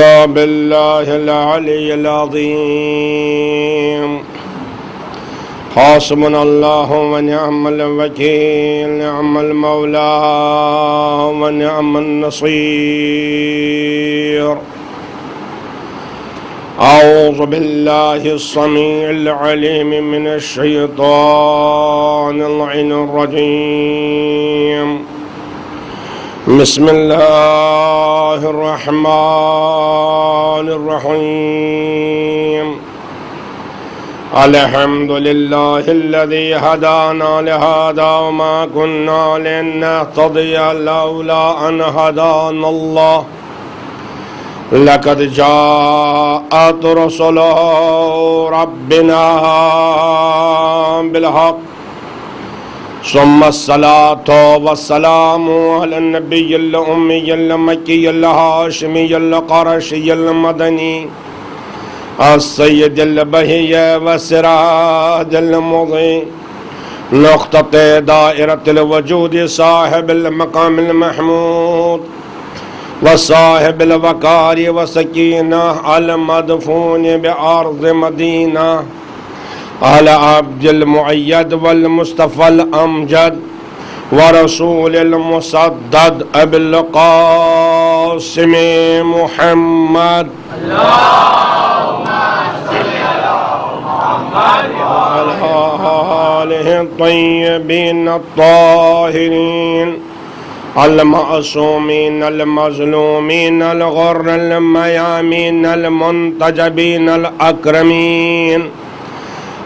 بالله العلي العظيم. حسبنا الله ونعم الوكيل، نعم المولى ونعم النصير. أعوذ بالله السميع العليم من الشيطان اللعين الرجيم. بسم الله الرحمن الرحيم. الحمد لله الذي هدانا لهذا وما كنا لنهتدي لولا أن هدانا الله. لقد جاءت رسل ربنا بالحق. ثم الصلاة والسلام على النبي الأمي المكي الهاشمي القرشي المدني السيد البهي والسراج المضيء، نقطة دائرة الوجود، صاحب المقام المحمود وصاحب الوقار والسكينة، المدفون بأرض مدينة، على عبد المؤيد والمصطفى الأمجد ورسول المسدد أبي القاسم محمد. اللهم صل على محمد وعلى آله الطيبين الطاهرين المعصومين المظلومين الغر الميامين المنتجبين الأكرمين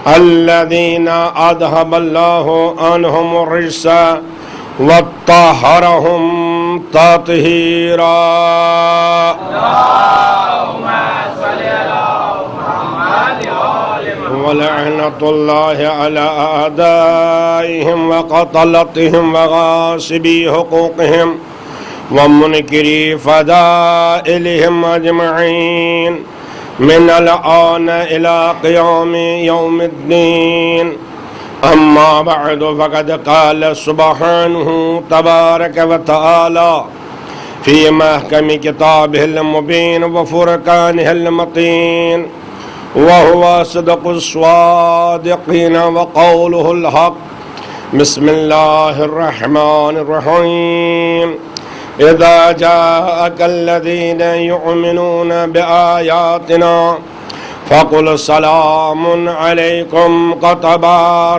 الذين أذهب الله عنهم الرجس وطهرهم تطهيرا. اللهم صل على محمد ولعنة الله على أعدائهم وقتلتهم وغاصبي حقوقهم ومنكري فضائلهم أجمعين من الآن إلى قيام يوم الدين. أما بعد، فقد قال سبحانه تبارك وتعالى في محكم كتابه المبين وفرقانه المتين، وهو صدق الصادقين وقوله الحق. بسم الله الرحمن الرحيم. إذا جاءك الذين يؤمنون بآياتنا فقل سلام عليكم كتب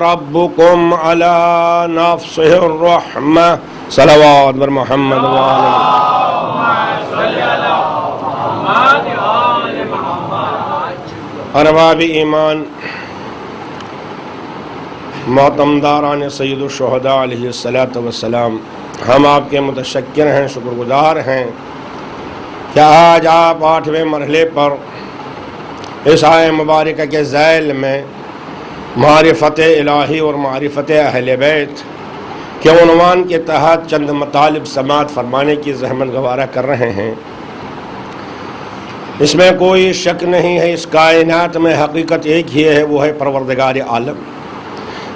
ربكم على نفسه الرحمة. صلوات بر محمد وآل محمد. ارباب ایمان، معتمداران سید الشہداء علیہ السلام، ہم آپ کے متشکر ہیں، شکر گزار ہیں کہ آج آپ 8ویں مرحلے پر اس آیہ مبارکہ کے ذیل میں معرفت الہی اور معرفت اہل بیت کے عنوان کے تحت چند مطالب سماعت فرمانے کی زحمت گوارہ کر رہے ہیں۔ اس میں کوئی شک نہیں ہے، اس کائنات میں حقیقت ایک ہی ہے، وہ ہے پروردگار عالم،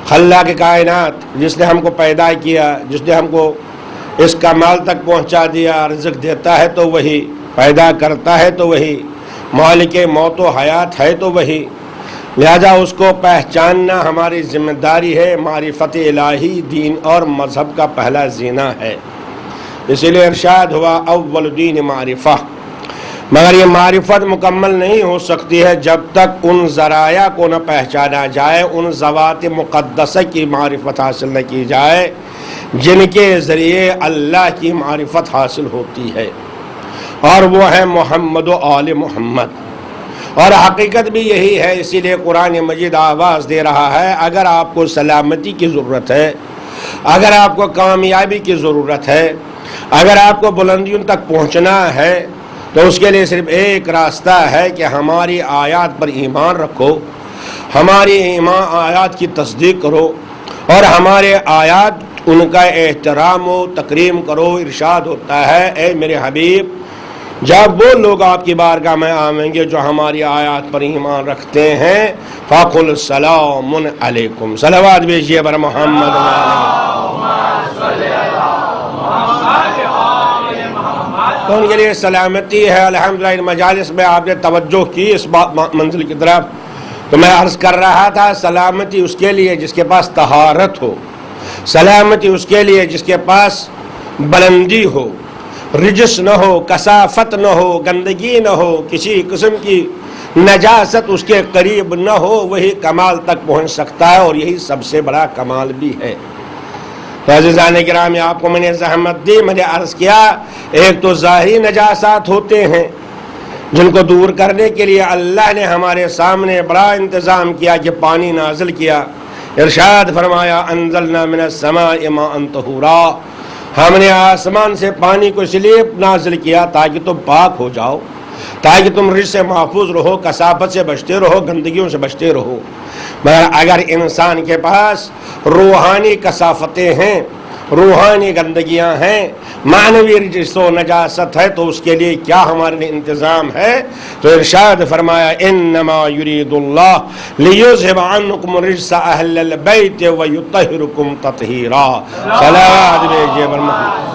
خلاق کائنات، جس نے ہم کو پیدا کیا، جس نے ہم کو اس کمال تک پہنچا دیا، رزق دیتا ہے تو وہی، پیدا کرتا ہے تو وہی، مالک موت و حیات ہے تو وہی، لہذا اس کو پہچاننا ہماری ذمہ داری ہے۔ معرفت الہی دین اور مذہب کا پہلا زینہ ہے، اسی لیے ارشاد ہوا اول دین معرفہ۔ مگر یہ معرفت مکمل نہیں ہو سکتی ہے جب تک ان ذرائع کو نہ پہچانا جائے، ان ذوات مقدسہ کی معرفت حاصل نہ کی جائے جن کے ذریعے اللہ کی معرفت حاصل ہوتی ہے، اور وہ ہے محمد و آل محمد۔ اور حقیقت بھی یہی ہے، اسی لیے قرآن مجید آواز دے رہا ہے، اگر آپ کو سلامتی کی ضرورت ہے، اگر آپ کو کامیابی کی ضرورت ہے، اگر آپ کو بلندیوں تک پہنچنا ہے، تو اس کے لیے صرف ایک راستہ ہے کہ ہماری آیات پر ایمان رکھو، ہماری آیات کی تصدیق کرو، اور ہمارے آیات ان کا احترام و تکریم کرو۔ ارشاد ہوتا ہے، اے میرے حبیب، جب وہ لوگ آپ کی بارگاہ میں آئیں گے جو ہماری آیات پر ایمان رکھتے ہیں، فَقُلْ سَلَامٌ عَلَيْكُمْ، صلوات بھیجیے بر محمد تو ان کے لیے سلامتی ہے۔ الحمدللہ ان مجالس میں آپ نے توجہ کی اس منزل کی طرف، تو میں عرض کر رہا تھا سلامتی اس کے لیے جس کے پاس طہارت ہو، سلامتی اس کے لیے جس کے پاس بلندی ہو، رجس نہ ہو، کثافت نہ ہو، گندگی نہ ہو، کسی قسم کی نجاست اس کے قریب نہ ہو، وہی کمال تک پہنچ سکتا ہے، اور یہی سب سے بڑا کمال بھی ہے۔ تو عزیزان گرامی، آپ کو میں نے زحمت دی، میں نے عرض کیا ایک تو ظاہری نجاسات ہوتے ہیں جن کو دور کرنے کے لیے اللہ نے ہمارے سامنے بڑا انتظام کیا کہ پانی نازل کیا۔ ارشاد فرمایا انزلنا من السماء ماء طہورا، ہم نے آسمان سے پانی کو اس لیے نازل کیا تاکہ تم پاک ہو جاؤ، تاکہ تم رجس سے محفوظ رہو، کثافت سے بچتے رہو، گندگیوں سے بچتے رہو۔ مگر اگر انسان کے پاس روحانی کثافتیں ہیں، روحانی گندگیاں ہیں، معنوی رجس و نجاست ہے، تو اس کے لیے کیا ہمارے لیے انتظام ہے؟ تو ارشاد فرمایا انما یرید اللہ لیذھب عنکم الرجس اہل البیت ویطہرکم تطہیرا۔ صلوات بھیجیے بر محمد۔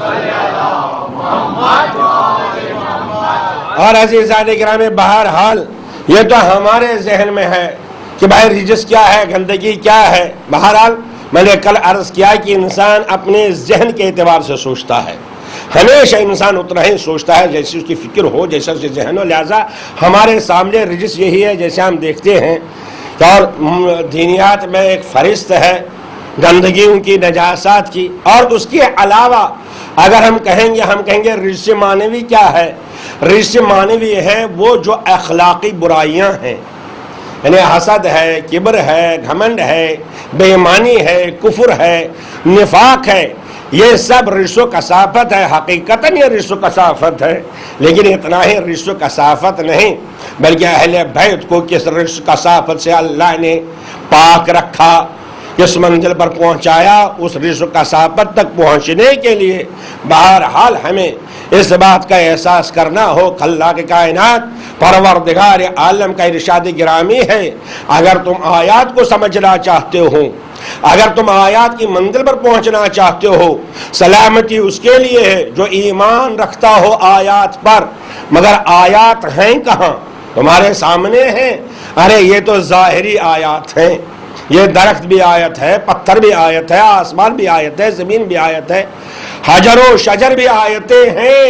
اور عزیزان گرامی، بہرحال یہ تو ہمارے ذہن میں ہے کہ بھائی رجس کیا ہے، گندگی کیا ہے۔ بہرحال میں نے کل عرض کیا کہ انسان اپنے ذہن کے اعتبار سے سوچتا ہے، ہمیشہ انسان اتنا ہی سوچتا ہے جیسی اس کی فکر ہو، جیسا اس کے ذہن ہو۔ لہٰذا ہمارے سامنے رجس یہی ہے، جیسے ہم دیکھتے ہیں کہ اور دینیات میں ایک فہرست ہے گندگیوں کی، نجاسات کی، اور اس کے علاوہ اگر ہم کہیں گے رجس معنوی کیا ہے؟ رجس معنوی ہے وہ جو اخلاقی برائیاں ہیں، یعنی حسد ہے، کبر ہے، گھمنڈ ہے، بے ایمانی ہے، کفر ہے، نفاق ہے، یہ سب رجس و کثافت ہے۔ حقیقتاً یہ رجس و کثافت ہے، لیکن اتنا ہی رجس و کثافت نہیں بلکہ اہل بیت کو کس رجس و کثافت سے اللہ نے پاک رکھا، کس منزل پر پہنچایا، اس رجس و کثافت تک پہنچنے کے لیے بہرحال ہمیں اس بات کا احساس کرنا ہو کہ اللہ کے کائنات پروردگار عالم کا ارشاد گرامی ہے، اگر تم آیات کو سمجھنا چاہتے ہو، اگر تم آیات کی منزل پر پہنچنا چاہتے ہو، سلامتی اس کے لیے ہے جو ایمان رکھتا ہو آیات پر۔ مگر آیات ہیں کہاں؟ تمہارے سامنے ہیں۔ ارے یہ تو ظاہری آیات ہیں، یہ درخت بھی آیت ہے، پتھر بھی آیت ہے، آسمان بھی آیت ہے، زمین بھی آیت ہے، حجر و شجر بھی آیتیں ہیں۔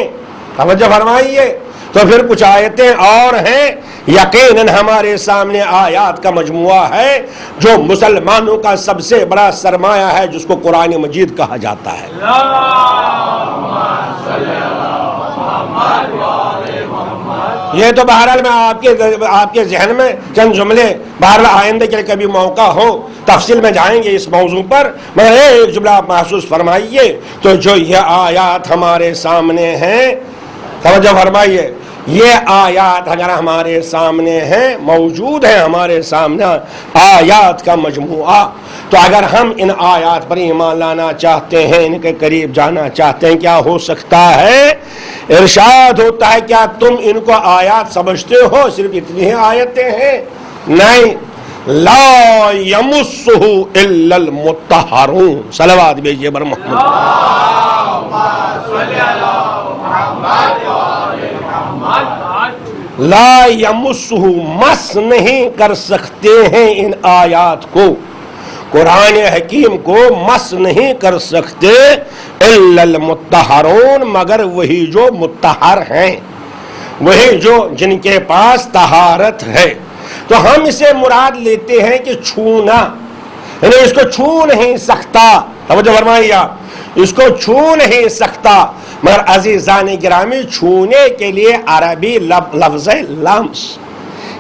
توجہ فرمائیے، تو پھر کچھ آیتیں اور ہیں۔ یقیناً ہمارے سامنے آیات کا مجموعہ ہے جو مسلمانوں کا سب سے بڑا سرمایہ ہے، جس کو قرآن مجید کہا جاتا ہے۔ یہ تو بہرحال میں آپ کے ذہن میں چند جملے بہرحال آئندہ کے لیے کبھی موقع ہو تفصیل میں جائیں گے اس موضوع پر، مگر ایک جملہ آپ محسوس فرمائیے۔ تو جو یہ آیات ہمارے سامنے ہیں، توجہ فرمائیے، یہ آیات اگر ہمارے سامنے ہیں، موجود ہیں ہمارے سامنے آیات کا مجموعہ، تو اگر ہم ان آیات پر ایمان لانا چاہتے ہیں، ان کے قریب جانا چاہتے ہیں، کیا ہو سکتا ہے؟ ارشاد ہوتا ہے کیا تم ان کو آیات سمجھتے ہو؟ صرف اتنی ہی آیتیں ہیں؟ نہیں، لا یمسہ الا المطہرون۔ صلوات بھیجیے بر محمد۔ لا یمسہ، مس نہیں کر سکتے ہیں ان آیات کو، قرآن حکیم کو مس نہیں کر سکتے الا المطہرون، مگر وہی جو مطہر ہیں، وہی جو جن کے پاس طہارت ہے۔ تو ہم اسے مراد لیتے ہیں کہ چھونا، یعنی اس کو چھو نہیں سکتا۔ توجہ فرمائیے، اس کو چھو نہیں سکتا۔ مگر عزیزان گرامی، چھونے کے لیے عربی لفظ ہے لمس،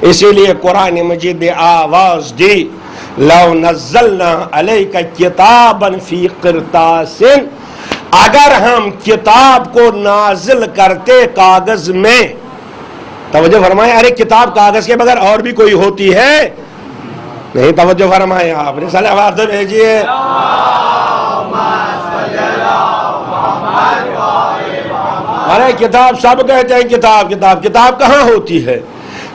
اسی لیے قرآن مجید نے آواز دی لو نزلنا علیک کتابا فی قرطاس، اگر ہم کتاب کو نازل کرتے کاغذ میں۔ توجہ فرمائے، ارے کتاب کاغذ کے بغیر اور بھی کوئی ہوتی ہے؟ نہیں، توجہ فرمائے، آپ نے صلوات بھیجیے۔ ارے کتاب سب کہتے ہیں کتاب کتاب، کتاب کہاں ہوتی ہے؟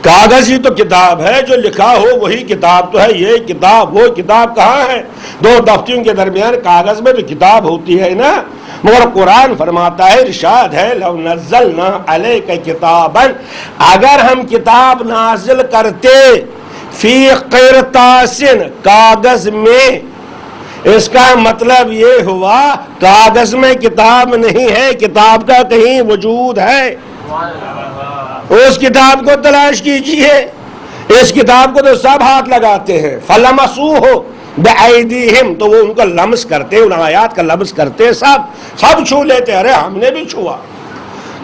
کاغذ ہی تو کتاب ہے، جو لکھا ہو وہی کتاب تو ہے۔ یہ کتاب وہ کتاب کہاں ہے؟ دو دفتروں کے درمیان کاغذ میں تو کتاب ہوتی ہے نا۔ مگر قرآن فرماتا ہے، ارشاد ہے، لو نزلنا علیک کتابا، اگر ہم کتاب نازل کرتے فی قرطاس، کاغذ میں، اس کا مطلب یہ ہوا کاغذ میں کتاب نہیں ہے، کتاب کا کہیں وجود ہے، اس کتاب کو تلاش کیجئے، اس کتاب کو تو سب ہاتھ لگاتے ہیں، فلمسوہ بِأَيْدِيهِمْ، تو وہ ان کو لمس کرتے، ان آیات کا لمس کرتے، سب چھو لیتے، ارے ہم نے بھی چھوا،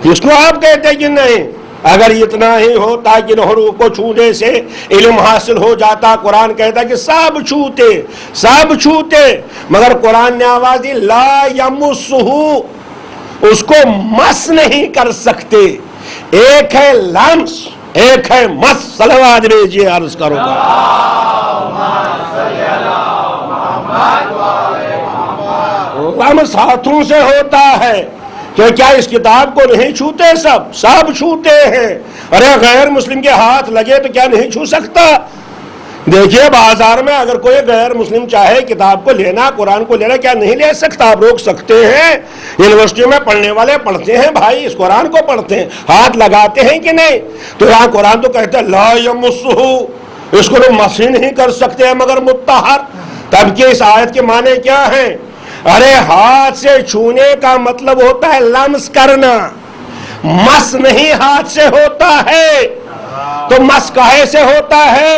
کس کو آپ کہتے کہ نہیں؟ اگر اتنا ہی ہوتا کہ حروف کو چھونے سے علم حاصل ہو جاتا، قرآن کہتا کہ سب چھوتے، مگر قرآن نے آواز دی لا یمسہ، اس کو مس نہیں کر سکتے، ایک ہے لمس، ایک ہے مس، صلوات بھیجیے، عرض کرو گا لمس ہاتھوں سے ہوتا ہے، کہ کیا اس کتاب کو نہیں چھوتے؟ سب چھوتے ہیں، ارے غیر مسلم کے ہاتھ لگے تو کیا نہیں چھو سکتا؟ دیکھیے بازار میں اگر کوئی غیر مسلم چاہے کتاب کو لینا، قرآن کو لینا، کیا نہیں لے سکتا؟ آپ روک سکتے ہیں؟ یونیورسٹیوں میں پڑھنے والے پڑھتے ہیں بھائی، اس قرآن کو پڑھتے ہیں، ہاتھ لگاتے ہیں کہ نہیں؟ تو یہاں قرآن تو کہتا ہے لا یمسہ، اس کو تو مس ہی نہیں کر سکتے مگر مطہر۔ تب کہ اس آیت کے معنی کیا ہیں؟ ارے ہاتھ سے چھونے کا مطلب ہوتا ہے لمس کرنا، مس نہیں ہاتھ سے ہوتا ہے، تو مس کہے سے ہوتا ہے؟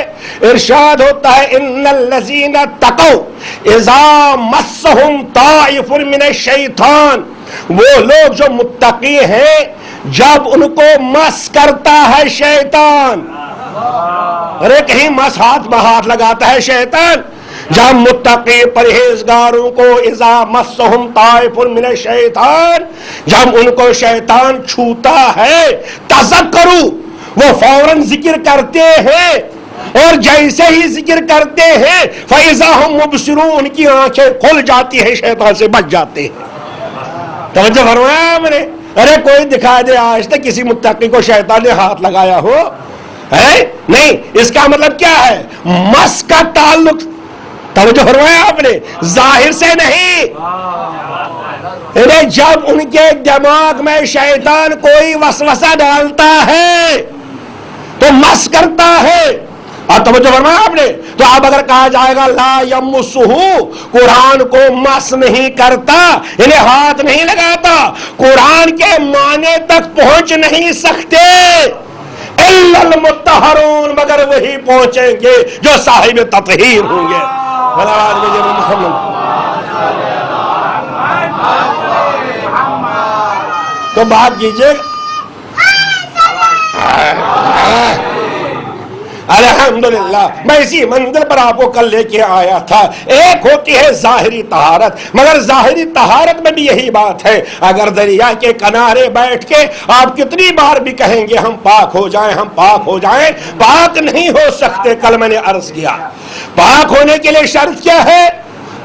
ارشاد ہوتا ہے ان الذین اتقوا اذا مسهم طائف من الشیطان، وہ لوگ جو متقی ہیں جب ان کو مس کرتا ہے شیطان، ارے کہیں مس ہاتھ لگاتا ہے شیطان؟ جب متقی پرہیزگاروں کو اذا مسهم طائف من الشیطان، جب ان کو شیطان چھوتا ہے، تذکروا، وہ فوراً ذکر کرتے ہیں، اور جیسے ہی ذکر کرتے ہیں فَإِذَا هُمْ مُبْصِرُونَ، ان کی آنکھیں کھل جاتی ہیں، شیطان سے بچ جاتے ہیں۔ توجہ فرمایا آپ نے؟ ارے کوئی دکھا دے آج تک کسی متقی کو شیطان نے ہاتھ لگایا ہو؟ ہے نہیں۔ اس کا مطلب کیا ہے؟ مس کا تعلق، توجہ فرمایا آپ نے، ظاہر سے نہیں، جب ان کے دماغ میں شیطان کوئی وسوسہ ڈالتا ہے تو مس کرتا ہے، اور توجہ فرمایا آپ نے، تو اب اگر کہا جائے گا لا یمسہ، قرآن کو مس نہیں کرتا، انہیں ہاتھ نہیں لگاتا، قرآن کے معنی تک پہنچ نہیں سکتے الا المطہرون، مگر وہی پہنچیں گے جو صاحب تطہیر ہوں گے۔ تو بات کیجئے، الحمدللہ میں اسی منزل پر آپ کو کل لے کے آیا تھا۔ ایک ہوتی ہے ظاہری طہارت، مگر ظاہری طہارت میں بھی یہی بات ہے، اگر دریا کے کنارے بیٹھ کے آپ کتنی بار بھی کہیں گے ہم پاک ہو جائیں، ہم پاک ہو جائیں، پاک نہیں ہو سکتے۔ کل میں نے عرض کیا پاک ہونے کے لیے شرط کیا ہے؟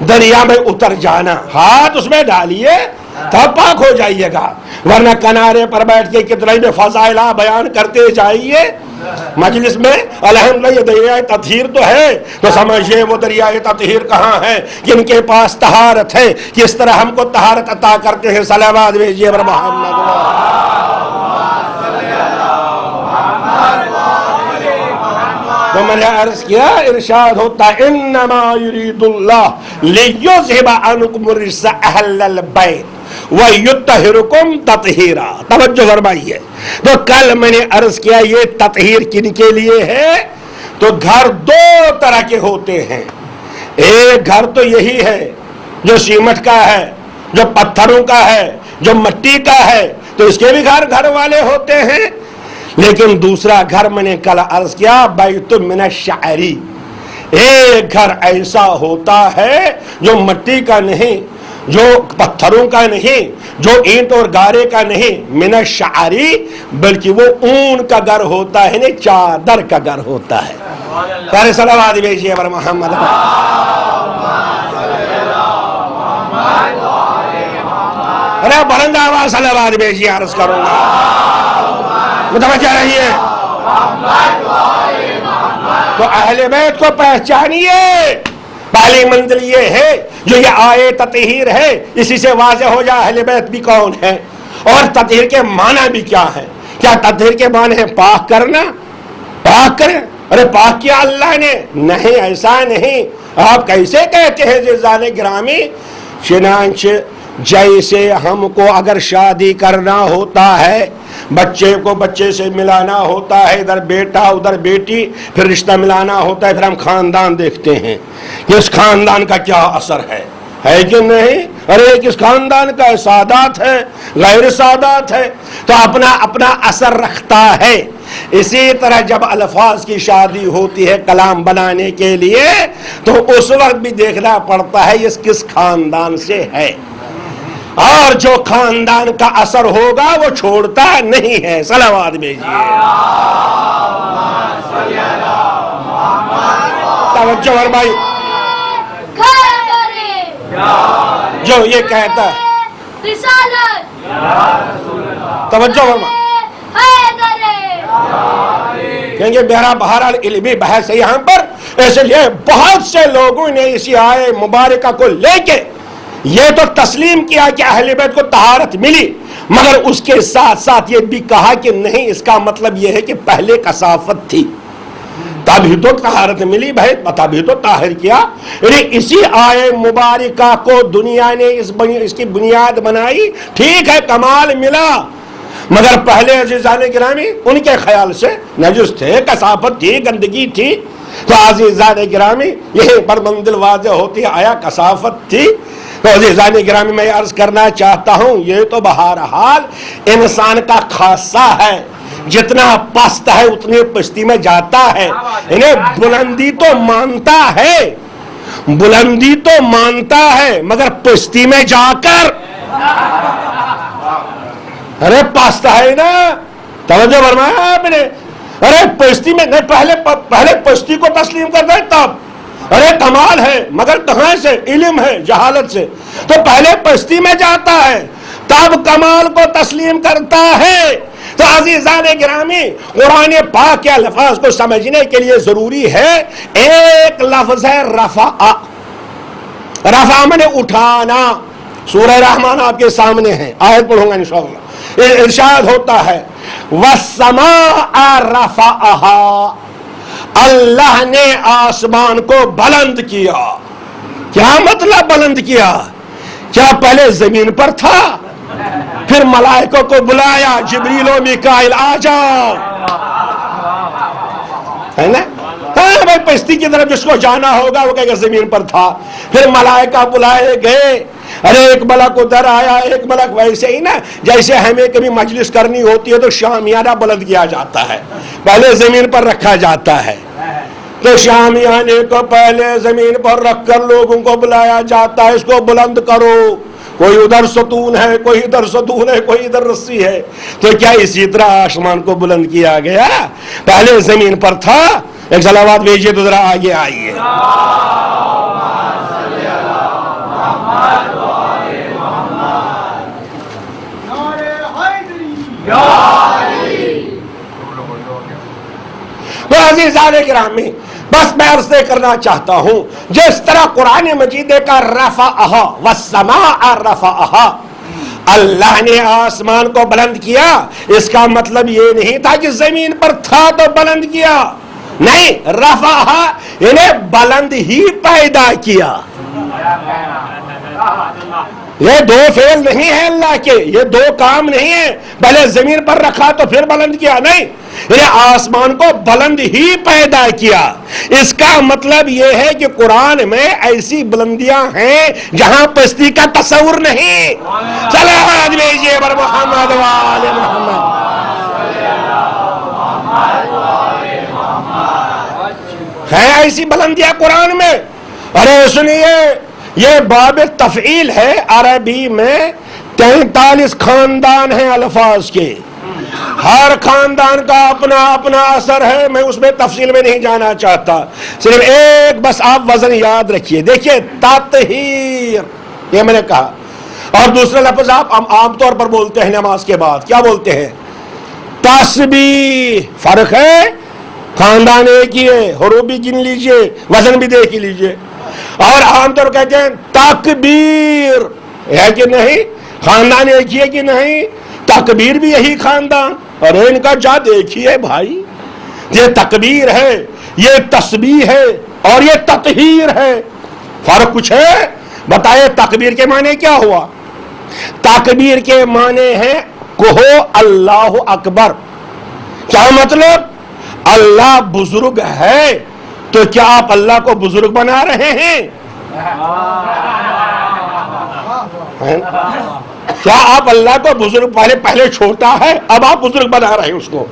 دریا میں اتر جانا، ہاتھ اس میں ڈالیے تب پاک ہو جائیے گا، ورنہ کنارے پر بیٹھ کے کتنے میں فضائلہ بیان کرتے جائیے مجلس میں، الحمدللہ یہ دریائے تطہیر تو ہے، تو سمجھئے وہ دریائے تطہیر کہاں ہے جن کے پاس طہارت ہے، کس طرح ہم کو طہارت عطا کرتے ہیں، صلوات بھیجیے بر محمد۔ تو میں نے عرض کیا، ارشاد ہوتا انما یرید اللہ لیذھب عنکم الرجس اہل البیت وَيُطَّهِرُكُمْ تَطْهِيرًا۔ توجہ فرمائیے، تو کل میں نے عرض کیا یہ تطہیر کن کے لیے ہے؟ تو گھر دو طرح کے ہوتے ہیں، ایک گھر تو یہی ہے جو سیمنٹ کا ہے، جو پتھروں کا ہے، جو مٹی کا ہے، تو اس کے بھی گھر والے ہوتے ہیں، لیکن دوسرا گھر میں نے کل عرض کیا بیت من الشعر، ایک گھر ایسا ہوتا ہے جو مٹی کا نہیں، جو پتھروں کا نہیں، جو اینٹ اور گارے کا نہیں، من الشعری، بلکہ وہ اون کا گھر ہوتا ہے، نہیں چادر کا گھر ہوتا ہے۔ پیارے صلوات بھیجیے بر محمد۔ ارے بلند آواز صلوات بھیجیے، عرض کروں گا، متوجہ رہیے۔ تو اہل بیت کو پہچانیے، پہلی منزل یہ ہے جو یہ آئے تطہیر ہے، اسی سے واضح ہو جائے اہل بیت بھی کون ہے اور تطہیر کے معنی بھی کیا ہے۔ کیا تطہیر کے معنی ہے پاک کرنا؟ پاک کریں، ارے پاک کیا اللہ نے؟ نہیں، ایسا نہیں۔ آپ کیسے کہتے ہیں عزیزان گرامی؟ چنانچہ جیسے ہم کو اگر شادی کرنا ہوتا ہے، بچے کو بچے سے ملانا ہوتا ہے، ادھر بیٹا ادھر بیٹی، پھر رشتہ ملانا ہوتا ہے، پھر ہم خاندان دیکھتے ہیں کہ اس خاندان کا کیا اثر ہے کہ نہیں؟ ارے کس خاندان کا سادات ہے، غیر سادات ہے، تو اپنا اپنا اثر رکھتا ہے۔ اسی طرح جب الفاظ کی شادی ہوتی ہے کلام بنانے کے لیے، تو اس وقت بھی دیکھنا پڑتا ہے یہ کس خاندان سے ہے، اور جو خاندان کا اثر ہوگا وہ چھوڑتا نہیں ہے۔ صلوات بھیجیے، توجہ فرمائیے۔ جو یہ کہتا ہے توجہ فرمائیے، کہیں گے میرا بہرحال علمی بحث ہے یہاں پر، اس لیے بہت سے لوگوں نے اسی آیے مبارکہ کو لے کے یہ تو تسلیم کیا کہ اہل بیت کو طہارت ملی، مگر اس کے ساتھ ساتھ یہ بھی کہا کہ نہیں، اس کا مطلب یہ ہے کہ پہلے کثافت تھی تبھی تو طہارت ملی، بھائی تبھی تو طاہر کیا۔ یعنی اسی آیے مبارکہ کو دنیا نے اس کی بنیاد بنائی، ٹھیک ہے کمال ملا، مگر پہلے عزیزان گرامی ان کے خیال سے نجس تھے، کثافت تھی، گندگی تھی۔ تو عزیزان گرامی یہیں پر منزل واضح ہوتی ہے، آیا کثافت تھی؟ تو عزیزان گرامی میں عرض کرنا چاہتا ہوں یہ تو بہرحال انسان کا خاصہ ہے، جتنا پست ہے اتنی پستی میں جاتا ہے، انہیں بلندی تو مانتا ہے، بلندی تو مانتا ہے، مگر پستی میں جا کر ارے پست ہے نا، توجہ فرمایا آپ نے، ارے پستی میں نہیں، پہلے پستی کو تسلیم کر دے تب، ارے کمال ہے، مگر کہاں سے؟ علم ہے، جہالت سے، تو پہلے پستی میں جاتا ہے تب کمال کو تسلیم کرتا ہے۔ تو عزیزان گرامی قرآن پاک کے الفاظ کو سمجھنے کے لیے ضروری ہے، ایک لفظ ہے رفع، رفع منے اٹھانا، سورہ رحمان آپ کے سامنے ہے، آیت پڑھوں گا انشاءاللہ، ارشاد ہوتا ہے وَالسَّمَاءَ رَفَعَهَا، اللہ نے آسمان کو بلند کیا۔ کیا مطلب بلند کیا؟ کیا پہلے زمین پر تھا؟ پھر ملائکوں کو بلایا، جبریل و میکائیل آ جاؤ، ہے نا؟ ہاں بھائی پستی کی طرف جس کو جانا ہوگا وہ کہے گا زمین پر تھا، پھر ملائکہ بلائے گئے، ارے ایک ملک ادھر آیا، ایک ملک ویسے ہی نا، جیسے ہمیں کبھی مجلس کرنی ہوتی ہے تو شامیانہ بلند کیا جاتا ہے، پہلے زمین پر رکھا جاتا ہے، تو شامیانے کو پہلے زمین پر رکھ کر لوگوں کو بلایا جاتا ہے، اس کو بلند کرو، کوئی ادھر ستون ہے، کوئی ادھر ستون ہے، کوئی ادھر رسی ہے، تو کیا اسی طرح آسمان کو بلند کیا گیا؟ پہلے زمین پر تھا۔ ایک صلوات بھیجیے تو ذرا آگے آئیے۔ تو عزیزان گرامی بس میں عرض کرنا چاہتا ہوں، جس طرح قرآن مجید کا رفعہا والسماء رفعہا، اللہ نے آسمان کو بلند کیا، اس کا مطلب یہ نہیں تھا کہ زمین پر تھا تو بلند کیا، نہیں، رفعہا انہیں بلند ہی پیدا کیا۔ یہ دو فعل نہیں ہے اللہ کے، یہ دو کام نہیں ہے، پہلے زمین پر رکھا تو پھر بلند کیا، نہیں، یہ آسمان کو بلند ہی پیدا کیا۔ اس کا مطلب یہ ہے کہ قرآن میں ایسی بلندیاں ہیں جہاں پستی کا تصور نہیں۔ صلوات بھیجیے بر محمد و آل محمد۔ ہے ایسی بلندیاں قرآن میں؟ ارے سنیے، یہ باب تفعیل ہے، عربی میں 43 خاندان ہیں الفاظ کے، ہر خاندان کا اپنا اپنا اثر ہے، میں اس میں تفصیل میں نہیں جانا چاہتا، صرف ایک بس آپ وزن یاد رکھیے۔ دیکھیے تطہیر یہ میں نے کہا، اور دوسرا لفظ آپ عام طور پر بولتے ہیں نماز کے بعد، کیا بولتے ہیں؟ تسبیح۔ فرق ہے، خاندان ایک ہی ہے، حروف بھی گن لیجئے، وزن بھی دیکھ لیجئے۔ اور عام طور کہتے ہیں تکبیر، ہے کہ نہیں؟ خاندان ایک ہی ہے کہ نہیں؟ تکبیر بھی یہی خاندان، اور ان کا جات ایک ہی ہے بھائی. یہ تکبیر ہے، یہ تسبیح ہے، اور یہ تطہیر ہے. فرق کچھ ہے؟ بتائے تکبیر کے معنی کیا ہوا؟ تکبیر کے معنی ہے کہو اللہ اکبر. کیا مطلب؟ اللہ بزرگ ہے، تو کیا آپ اللہ کو بزرگ بنا رہے ہیں؟ کیا آپ اللہ کو بزرگ پہلے چھوٹا ہے، اب آپ بزرگ بنا رہے ہیں اس کو؟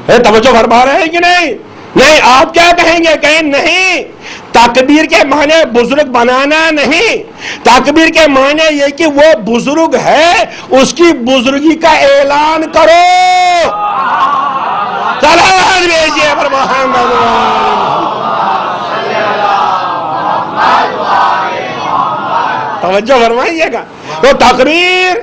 توجہ فرما رہے ہیں کہ نہیں؟ نہیں. آپ کیا کہیں گے؟ کہیں نہیں، تکبیر کے معنی بزرگ بنانا نہیں. تکبیر کے معنی یہ کہ وہ بزرگ ہے، اس کی بزرگی کا اعلان کرو. صلوات بھیجیے پر محمد. توجہ فرمائیے گا. تو تکبیر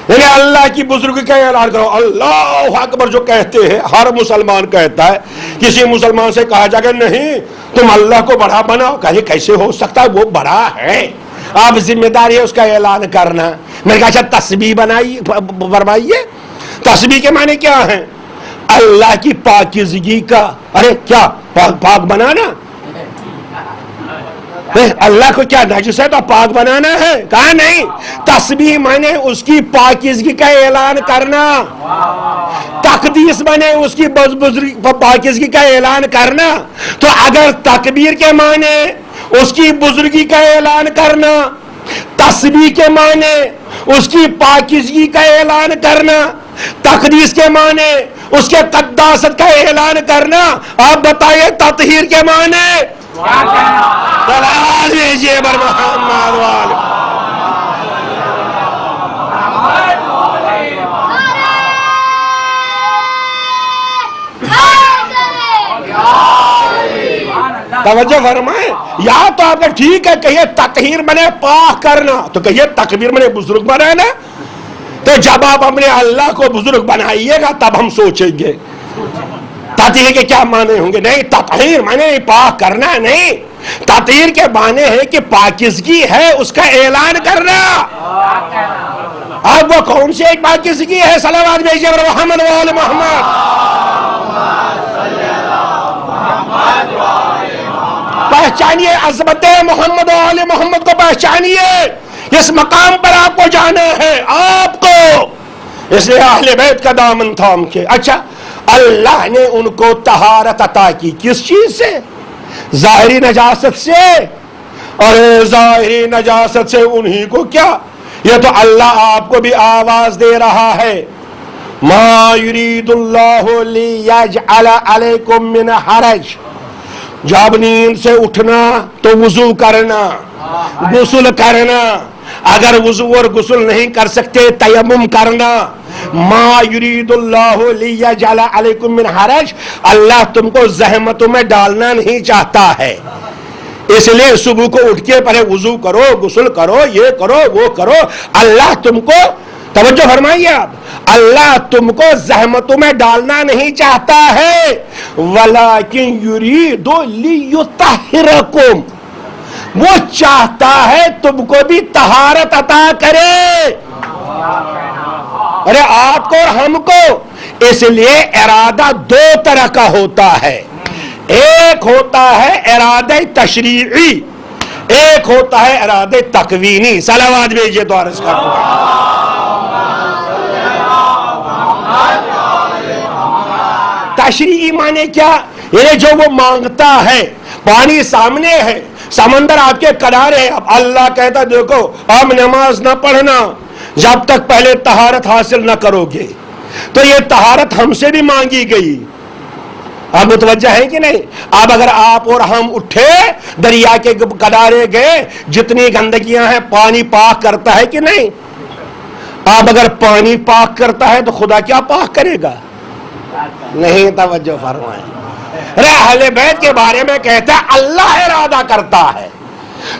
یعنی اللہ کی بزرگی کا اعلان کرو. اللہ اکبر جو کہتے ہیں ہر مسلمان کہتا ہے. کسی مسلمان سے کہا جائے کہ نہیں تم اللہ کو بڑا بناؤ، کہے کیسے ہو سکتا ہے، وہ بڑا ہے. آپ ذمہ داری ہے اس کا اعلان کرنا. میں نے کہا اچھا تسبیح فرمائیے. تسبیح کے معنی کیا ہے؟ اللہ کی پاکیزگی کا. ارے کیا پاک بنانا؟ اللہ کو کیا نجس ہے تو پاک بنانا ہے؟ کہا نہیں. تسبیح مانے اس کی پاکیزگی کا اعلان کرنا. تقدیس مانے اس کی پاکیزگی کا اعلان کرنا. تو اگر تکبیر کے معنی اس کی بزرگی کا اعلان کرنا، تسبیح کے معنی اس کی پاکیزگی کا اعلان کرنا، تقدیس کے معنی اس کے قداست کا اعلان کرنا، آپ بتائیے تطہیر کے معنی؟ صلوات بھیجیے بر محمد والے. توجہ فرمائیں. یا تو آپ کا ٹھیک ہے کہیے تطہیر بنے پاک کرنا، تو کہیے تکبیر بنے بزرگ بنانا. تو جب آپ اپنے اللہ کو بزرگ بنائیے گا تب ہم سوچیں گے تطہیر کے کیا معنی ہوں گے. نہیں، تطہیر معنی پاک کرنا نہیں. تطہیر کے معنی ہے کہ پاکیزگی ہے اس کا اعلان کرنا. اب وہ کون سی ایک پاکیزگی ہے؟ صلوات بھیجیے محمد وآل محمد. پہچانیے عظمت محمد وآل محمد کو، پہچانیے. اس مقام پر آپ کو جانا ہے آپ کو. اس لیے اہل بیت کا دامن تھام کے. اچھا، اللہ نے ان کو طہارت عطا کی کس چیز سے؟ ظاہری نجاست سے. اور ظاہری نجاست سے انہی کو کیا؟ یہ تو اللہ آپ کو بھی آواز دے رہا ہے. ما یرید اللہ لیجعل علیکم من حرج. جب نیند سے اٹھنا تو وضو کرنا، غسل کرنا. اگر وضو اور غسل نہیں کر سکتے تیمم کرنا. ما یرید اللہ لیجعل علیکم من حرج. اللہ تم کو زحمتوں میں ڈالنا نہیں چاہتا ہے، اس لیے صبح کو اٹھ کے پہلے وضو کرو، غسل کرو، یہ کرو وہ کرو. اللہ تم کو، توجہ فرمائیے آپ، اللہ تم کو زحمتوں میں ڈالنا نہیں چاہتا ہے. ولیکن یرید لیطہرکم. وہ چاہتا ہے تم کو بھی طہارت عطا کرے. ارے آپ کو اور ہم کو. اس لیے ارادہ دو طرح کا ہوتا ہے. ایک ہوتا ہے ارادہ تشریعی، ایک ہوتا ہے ارادہ تکوینی. صلوات بھیجیے تو عرض کروں. تشریعی معنی کیا؟ یہ جو وہ مانگتا ہے. پانی سامنے ہے، سمندر آپ کے کنارے ہے، اب اللہ کہتا دیکھو اب نماز نہ پڑھنا جب تک پہلے طہارت حاصل نہ کرو گے. تو یہ طہارت ہم سے بھی مانگی گئی. آپ متوجہ ہیں کہ نہیں؟ اب اگر آپ اور ہم اٹھے دریا کے کنارے گئے، جتنی گندگیاں ہیں پانی پاک کرتا ہے کہ نہیں؟ آپ اگر پانی پاک کرتا ہے تو خدا کیا پاک کرے گا؟ نہیں. توجہ فرمائیں. اہل بیت کے بارے میں کہتا ہے اللہ ارادہ کرتا ہے.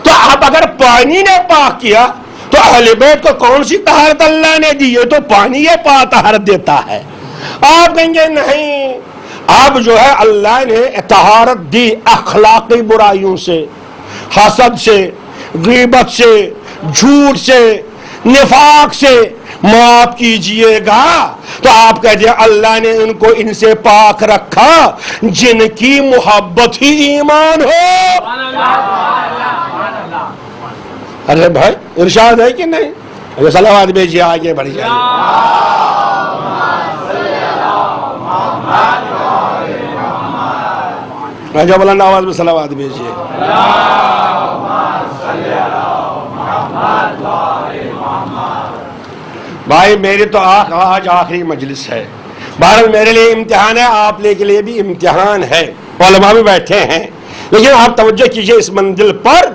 تو اب اگر پانی نے پاک کیا تو اہل بیت کو کون سی طہارت اللہ نے دی؟ یہ تو پانی یہ طہارت دیتا ہے. آپ کہیں گے نہیں، اب جو ہے اللہ نے طہارت دی اخلاقی برائیوں سے، حسد سے، غیبت سے، جھوٹ سے، نفاق سے معاف کیجئے گا تو آپ کہتے ہیں اللہ نے ان کو ان سے پاک رکھا جن کی محبت ہی ایمان ہو۔ ارے بھائی ارشاد ہے کہ نہیں؟ ارے صلوات بھیجیے، آگے بڑھ جائیے۔ جو بلند آواز میں صلوات بھیجیے۔ بھائی میری تو آج آخری مجلس ہے، بہرحال میرے لیے امتحان ہے، آپ کے لیے بھی امتحان ہے، علماء بھی بیٹھے ہیں، لیکن آپ توجہ کیجئے اس منزل پر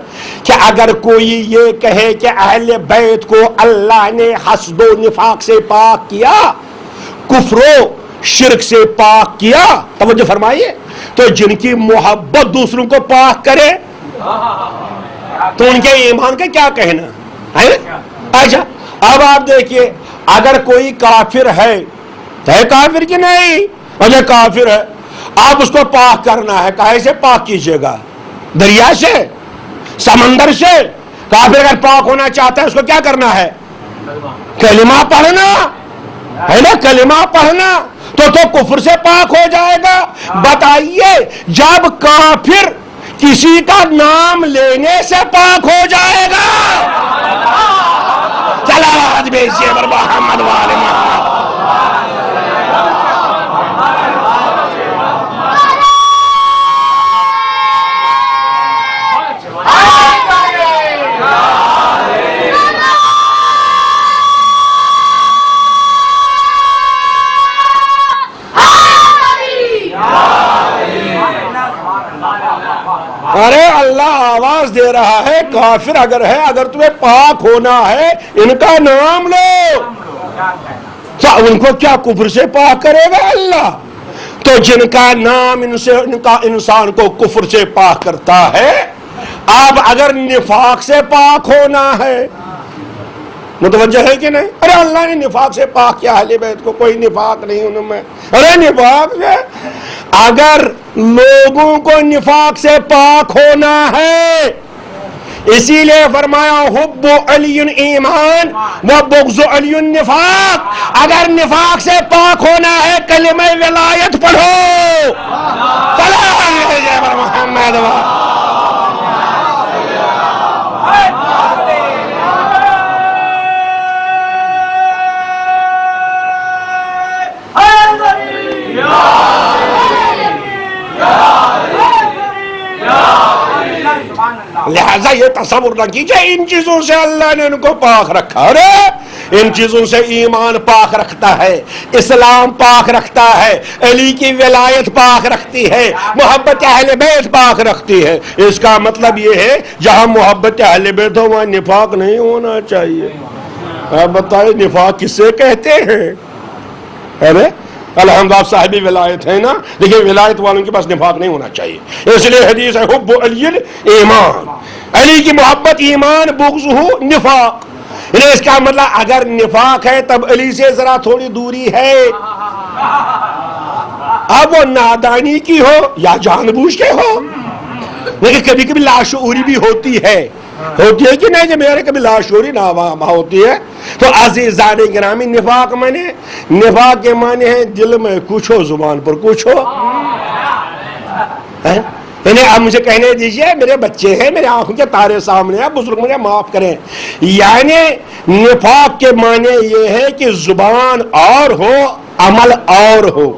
کہ اگر کوئی یہ کہے کہ اہل بیت کو اللہ نے حسد و نفاق سے پاک کیا، کفر و شرک سے پاک کیا، توجہ فرمائیے، تو جن کی محبت دوسروں کو پاک کرے تو ان کے ایمان کا کیا کہنا ہے؟ اچھا اب آپ دیکھیے، اگر کوئی کافر ہے کافر کی نہیں، اچھا کافر ہے، آپ اس کو پاک کرنا ہے، کہے سے پاک کیجئے گا؟ دریا سے، سمندر سے؟ کافر اگر پاک ہونا چاہتا ہے اس کو کیا کرنا ہے؟ کلمہ پڑھنا ہے نا، کلمہ پڑھنا تو کفر سے پاک ہو جائے گا۔ بتائیے جب کافر کسی کا نام لینے سے پاک ہو جائے گا، صلوات بھیجیے بر محمد وآل محمد۔ ارے اللہ آواز دے رہا ہے، کافر اگر ہے، اگر تمہیں پاک ہونا ہے ان کا نام لو، کیا ان کو کیا کفر سے پاک کرے گا اللہ؟ تو جن کا نام ان کا انسان کو کفر سے پاک کرتا ہے، اب اگر نفاق سے پاک ہونا ہے، متوجہ ہے کہ نہیں؟ ارے اللہ نے نفاق سے پاک کیا اہل بیت کو، کوئی نفاق نہیں ان میں، ارے نفاق سے اگر لوگوں کو نفاق سے پاک ہونا ہے، اسی لیے فرمایا حب علی ایمان و بغض علی نفاق، اگر نفاق سے پاک ہونا ہے کلمہ ولایت پڑھو، محمد لہذا یہ تصور نہ کیجئے ان چیزوں سے اللہ نے ان کو پاک رکھا، ارے ان چیزوں سے ایمان پاک رکھتا ہے، اسلام پاک رکھتا ہے، علی کی ولایت پاک رکھتی ہے، محبت اہل بیت پاک رکھتی ہے۔ اس کا مطلب یہ ہے جہاں محبت اہل بیت ہو وہاں نفاق نہیں ہونا چاہیے۔ آپ بتائیں نفاق کسے کہتے ہیں؟ ارے الحمد آپ صاحبی ولایت ہے نا، لیکن ولایت والوں کے پاس نفاق نہیں ہونا چاہیے، اس لیے حدیث ہے حب علی ایمان، علی کی محبت ایمان، بغضہ نفاق، یعنی اس کا مطلب اگر نفاق ہے تب علی سے ذرا تھوڑی دوری ہے، اب وہ نادانی کی ہو یا جان بوجھ کے ہو، لیکن کبھی کبھی لاشعوری بھی ہوتی ہے کہ نہیں، جب میرے کبھی لاشعوری نہ ہوتی ہے۔ تو عزیزان گرامی نفاق نفاق کے معنی ہیں دل میں کچھ ہو زبان پر کچھ ہو، یعنی آپ مجھے کہنے دیجئے میرے بچے ہیں، میرے آنکھوں کے تارے سامنے ہیں، بزرگ مجھے معاف کریں، یعنی نفاق کے معنی یہ ہے کہ زبان اور ہو عمل اور ہو۔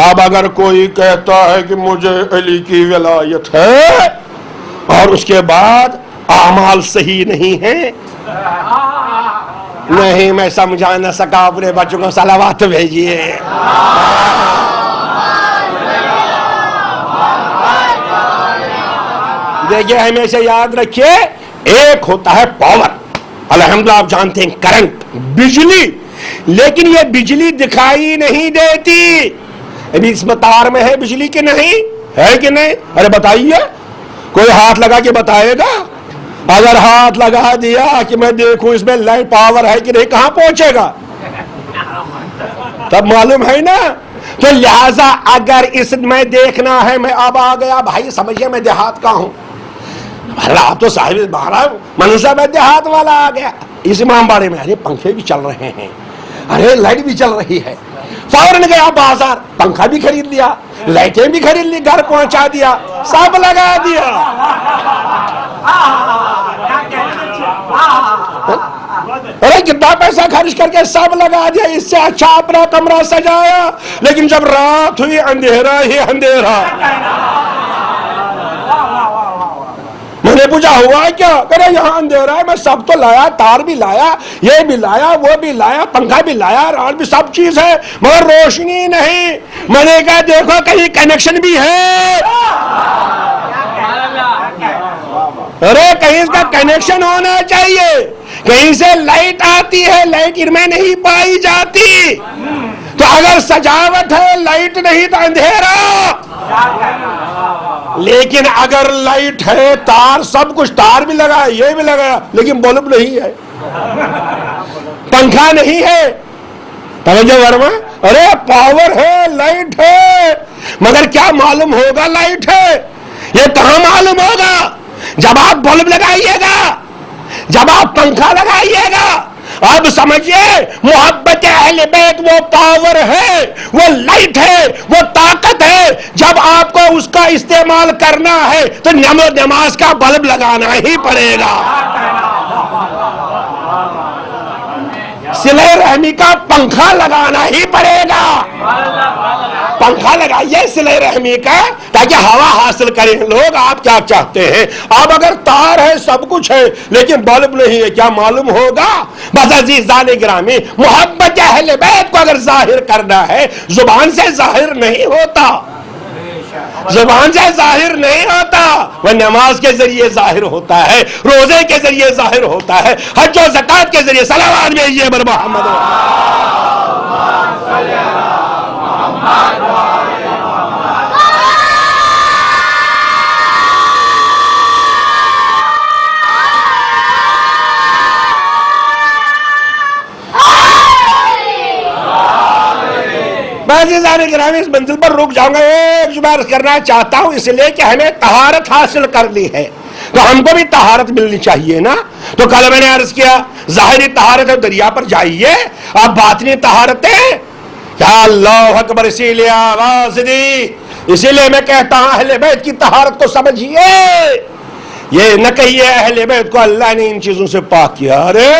اب اگر کوئی کہتا ہے کہ مجھے علی کی ولایت ہے اور اس کے بعد اعمال صحیح نہیں ہیں، نہیں میں سمجھا نہ سکا، اپنے بچوں کو صلوات بھیجیے۔ دیکھیے ہمیشہ یاد رکھیے، ایک ہوتا ہے پاور، الحمدللہ آپ جانتے ہیں کرنٹ، بجلی، لیکن یہ بجلی دکھائی نہیں دیتی، ابھی اس میں تار میں ہے بجلی کہ نہیں ہے کہ نہیں؟ ارے بتائیے، کوئی ہاتھ لگا کے بتائے گا؟ اگر ہاتھ لگا دیا کہ میں دیکھوں اس میں لائٹ پاور ہے کہ نہیں، کہاں پہنچے گا؟ تب معلوم ہے نا۔ تو لہذا اگر اس میں دیکھنا ہے، میں اب آ گیا بھائی، سمجھئے میں دیہات کا ہوں، رات تو صاحب بہرحال منصب دیہات والا آ گیا اس امام باڑے میں. ارے پنکھے بھی چل رہے ہیں, ارے لائٹ بھی چل رہی ہے. فوراً گیا بازار, پنکھا بھی خرید لیا, لائٹیں بھی خرید لی, گھر پہنچا دیا, سب لگا دیا. ارے کتنا پیسہ خرچ کر کے سب لگا دیا, اس سے اچھا اپنا کمرہ سجایا. لیکن جب رات ہوئی اندھیرا ہی اندھیرا. میں نے پوچھا ہوا کیا؟ کہ یہاں اندھیرا ہے. میں سب تو لایا, تار بھی لایا, یہ بھی لایا, وہ بھی لایا, پنکھا بھی لایا, راڈ بھی, سب چیز ہے, مگر روشنی نہیں. میں نے کہا دیکھو کہیں کنیکشن بھی ہے. ارے کہیں اس کا کنیکشن ہونا چاہیے. کہیں سے لائٹ آتی ہے, لائٹ میں نہیں پائی جاتی. تو اگر سجاوٹ ہے, لائٹ نہیں تو اندھیرا. لیکن اگر لائٹ ہے, تار, سب کچھ, تار بھی لگا, یہ بھی لگا, لیکن بلب نہیں ہے, پنکھا نہیں ہے. توجہ ورما. ارے پاور ہے, لائٹ ہے, مگر کیا معلوم ہوگا لائٹ ہے؟ یہ کہاں معلوم ہوگا؟ جب آپ بلب لگائیے گا, جب آپ پنکھا لگائیے گا. اب سمجھئے محبت اہل بیت وہ پاور ہے, وہ لائٹ ہے, وہ طاقت ہے. جب آپ کو اس کا استعمال کرنا ہے تو نماز کا بلب لگانا ہی پڑے گا. صلہ رحمی کا پنکھا لگانا ہی پڑے گا. پنکھا لگائیے صلہ رحمی کا تاکہ ہوا حاصل کریں لوگ. آپ کیا چاہتے ہیں؟ اب اگر تار ہے, سب کچھ ہے, لیکن بلب نہیں ہے, کیا معلوم ہوگا؟ بس عزیزان گرامی, محبت اہل بیت کو اگر ظاہر کرنا ہے, زبان سے ظاہر نہیں ہوتا, زبان سے ظاہر نہیں ہوتا. وہ نماز کے ذریعے ظاہر ہوتا ہے, روزے کے ذریعے ظاہر ہوتا ہے, حج و زکات کے ذریعے. صلوات بھیجیے بر محمد. گرامی اس منزل پر رک جاؤں گا. ایک جمعہ کرنا چاہتا ہوں, اس لیے کہ ہمیں طہارت حاصل کرنی ہے تو ہم کو بھی طہارت ملنی چاہیے نا. تو کل میں نے عرض کیا ظاہری طہارت ہے, دریا پر جائیے. اب باطنی طہارت ہے, یا اللہ اکبر. اسی لیے آواز دی, اسی لیے میں کہتا ہوں اہل بیت کی طہارت کو سمجھیے. یہ نہ کہیے اہل بیت کو اللہ نے ان چیزوں سے پاک کیا. ارے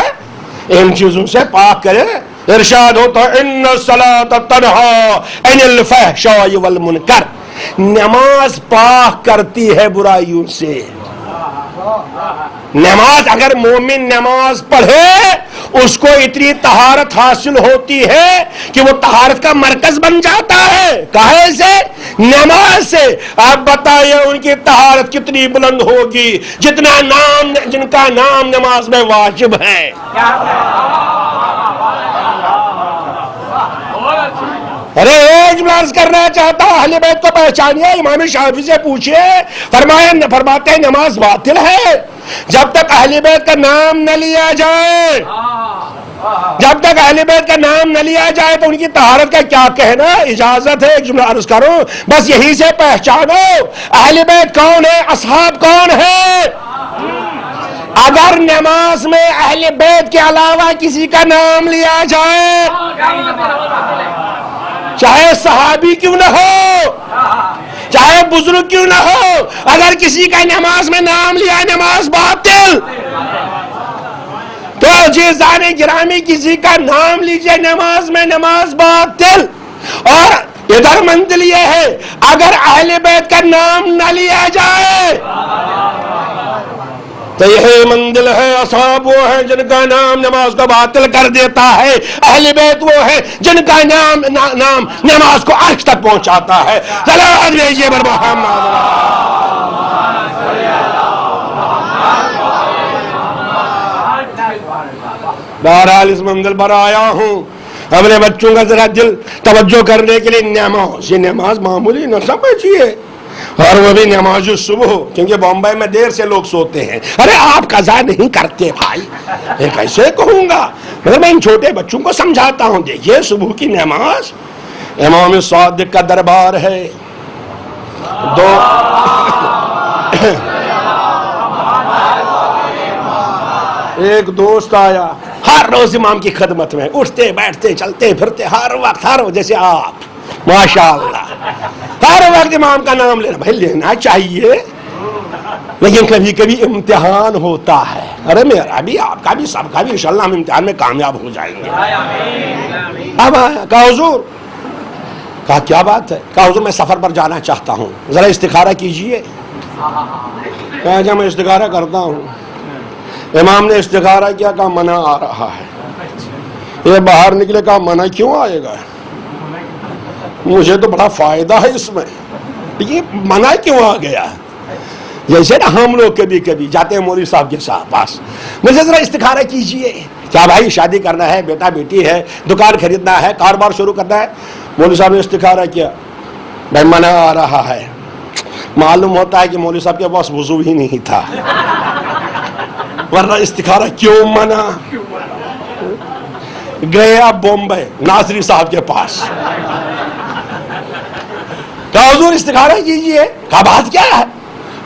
ان چیزوں سے پاک کرے. ارشاد ہوتا ان الصلاۃ تنہی عن الفحشاء والمنکر. نماز پاک کرتی ہے برائیوں سے. نماز, اگر مومن نماز پڑھے اس کو اتنی طہارت حاصل ہوتی ہے کہ وہ طہارت کا مرکز بن جاتا ہے. کہے سے؟ نماز سے. آپ بتائیے ان کی طہارت کتنی بلند ہوگی جتنا نام, جن کا نام نماز میں واجب ہے. ارے ایک بلاس کرنا چاہتا ہوں اہل بیت کو پہچانیے. امام شافعی سے پوچھئے, فرماتے ہیں نماز باطل ہے جب تک اہل بیت کا نام نہ لیا جائے. جب تک اہل بیت کا نام نہ لیا جائے تو ان کی طہارت کا کیا کہنا. اجازت ہے ایک جملہ عرض کروں, بس یہی سے پہچانو اہل بیت کون ہے, اصحاب کون ہے. اگر نماز میں اہل بیت کے علاوہ کسی کا نام لیا جائے, چاہے صحابی کیوں نہ ہو, چاہے بزرگ کیوں نہ ہو, اگر کسی کا نماز میں نام لیا نماز باطل. تو عزیزان گرامی کسی کا نام لیجئے نماز میں, نماز باطل. اور ادھر منزل یہ ہے اگر اہل بیت کا نام نہ لیا جائے تو یہ منزل ہے. اصحاب وہ ہیں جن کا نام نماز کو باطل کر دیتا ہے, اہل بیت وہ ہیں جن کا نام نماز کو عرش تک پہنچاتا ہے. صلوات بھیجیے بر محمد. بہرحال اس منزل پر آیا ہوں اپنے بچوں کا ذرا دل توجہ کرنے کے لیے. نماز, یہ نماز معمولی نہ سمجھیے, اور وہ بھی نماز صبح, کیونکہ بمبئی میں دیر سے لوگ سوتے ہیں. ارے آپ قضا نہیں کرتے بھائی, یہ کیسے کہوں گا. مگر میں ان چھوٹے بچوں کو سمجھاتا ہوں, دیکھیے صبح کی نماز امام صادق کا دربار ہے. ایک دوست آیا ہر روز امام کی خدمت میں، اٹھتے بیٹھتے چلتے پھرتے ہر وقت جیسے آپ ماشاء اللہ ہر وقت امام کا نام لینا. بھائی لینا چاہیے لیکن کبھی کبھی امتحان ہوتا ہے. ارے میرا بھی آپ کا بھی سب کا بھی انشاءاللہ ہم امتحان میں کامیاب ہو جائیں گے. اب کہا حضور، کہا کیا بات ہے؟ کہا حضور میں سفر پر جانا چاہتا ہوں، ذرا استخارہ کیجئے. کہا جب میں استخارہ کرتا ہوں. امام نے استخارہ کیا، کہا منع آ رہا ہے. یہ باہر نکلے، کہا منع کیوں آئے گا؟ مجھے تو بڑا فائدہ ہے اس میں، یہ منع کیوں آ گیا؟ جیسے نا ہم لوگ کبھی کبھی جاتے ہیں مولوی صاحب کے ساتھ پاس، مجھے ذرا استخارہ کیجئے. کیا بھائی شادی کرنا ہے، بیٹا بیٹی ہے، دکان خریدنا ہے، کاروبار شروع کرنا ہے؟ مولوی صاحب نے استخارہ کیا، بھائی منع آ رہا ہے. معلوم ہوتا ہے کہ مولوی صاحب کے پاس وضو ہی نہیں تھا، ورنہ استخارہ کیوں منع. گیا بمبئی ناصری صاحب کے پاس، کہا حضور استخارہ کیجئے. کہا بات کیا ہے؟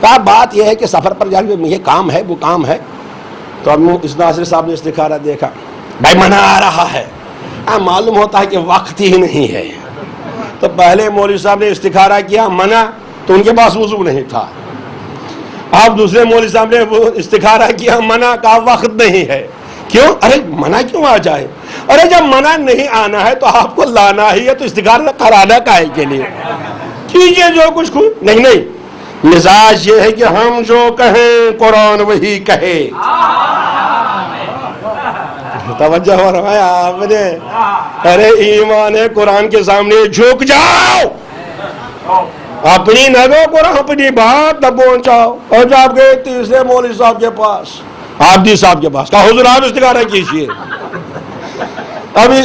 کہا بات یہ ہے کہ سفر پر جانے میں یہ کام ہے وہ کام ہے. تو اب اس ناصری صاحب نے استخارہ دیکھا، بھائی منع آ رہا ہے. معلوم ہوتا ہے کہ وقت ہی نہیں ہے. تو پہلے مولوی صاحب نے استخارہ کیا منع، تو ان کے پاس وضو نہیں تھا. اب دوسرے مولوی صاحب نے استخارہ کیا منع، کہا وقت نہیں ہے. کیوں؟ ارے منع کیوں آ جائے؟ ارے جب منع نہیں آنا ہے تو آپ کو لانا ہی ہے، تو استخارہ کرانا کاہے کے لیے؟ کیجئے جو کچھ نہیں. مزاج یہ ہے کہ ہم جو کہیں قرآن وہی کہے. توجہ فرمایا آپ نے؟ ارے ایمان ہے قرآن کے سامنے جھک جاؤ، اپنی نہ دو قرآن، اپنی بات نہ پہنچاؤ. اور جب گئے تیسرے مولوی صاحب کے پاس، عابدی صاحب کے پاس، کہا حضور آپ استخارہ کیجئے. ابھی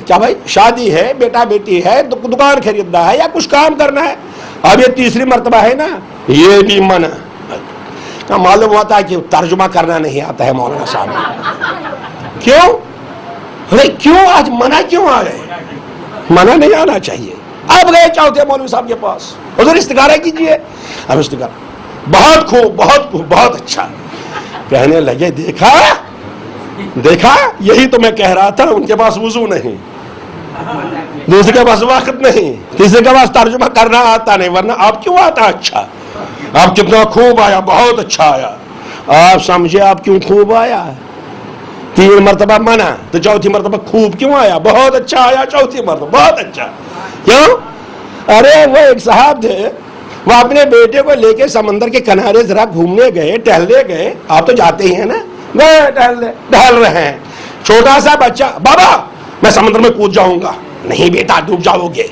کیا بھائی شادی ہے، بیٹا بیٹی ہے، دکان خریدنا ہے یا کچھ کام کرنا ہے. اب یہ تیسری مرتبہ ہے نا، یہ بھی منع. معلوم ہوتا ہے کہ ترجمہ کرنا نہیں آتا ہے مولانا صاحب. کیوں؟ ارے کیوں آج منع کیوں آ گئے؟ منع نہیں آنا چاہیے. اب گئے چوتھے مولوی صاحب کے پاس، حضور استخارہ کیجئے. اب استخارہ بہت خوب بہت خوب بہت اچھا. کہنے لگے دیکھا یہی تو میں کہہ رہا تھا، ان کے پاس وضو نہیں، دوسرے کے پاس وقت نہیں، تیسرے کے پاس ترجمہ کرنا آتا نہیں، ورنہ آپ کیوں آتا اچھا؟ آپ کتنا خوب آیا، بہت اچھا آیا. آپ سمجھے آپ کیوں خوب آیا؟ 3 مرتبہ منع تو چوتھی مرتبہ خوب کیوں آیا؟ بہت اچھا آیا چوتھی مرتبہ، بہت اچھا. کیوں؟ ارے وہ ایک صاحب تھے، وہ اپنے بیٹے کو لے کے سمندر کے کنارے ذرا گھومنے گئے، ٹہلنے گئے. آپ تو جاتے ہی ہیں نا، گئے ٹہل رہے ہیں. چھوٹا سا بچہ، بابا میں سمندر میں کود جاؤں گا. نہیں بیٹا ڈوب جاؤ گے.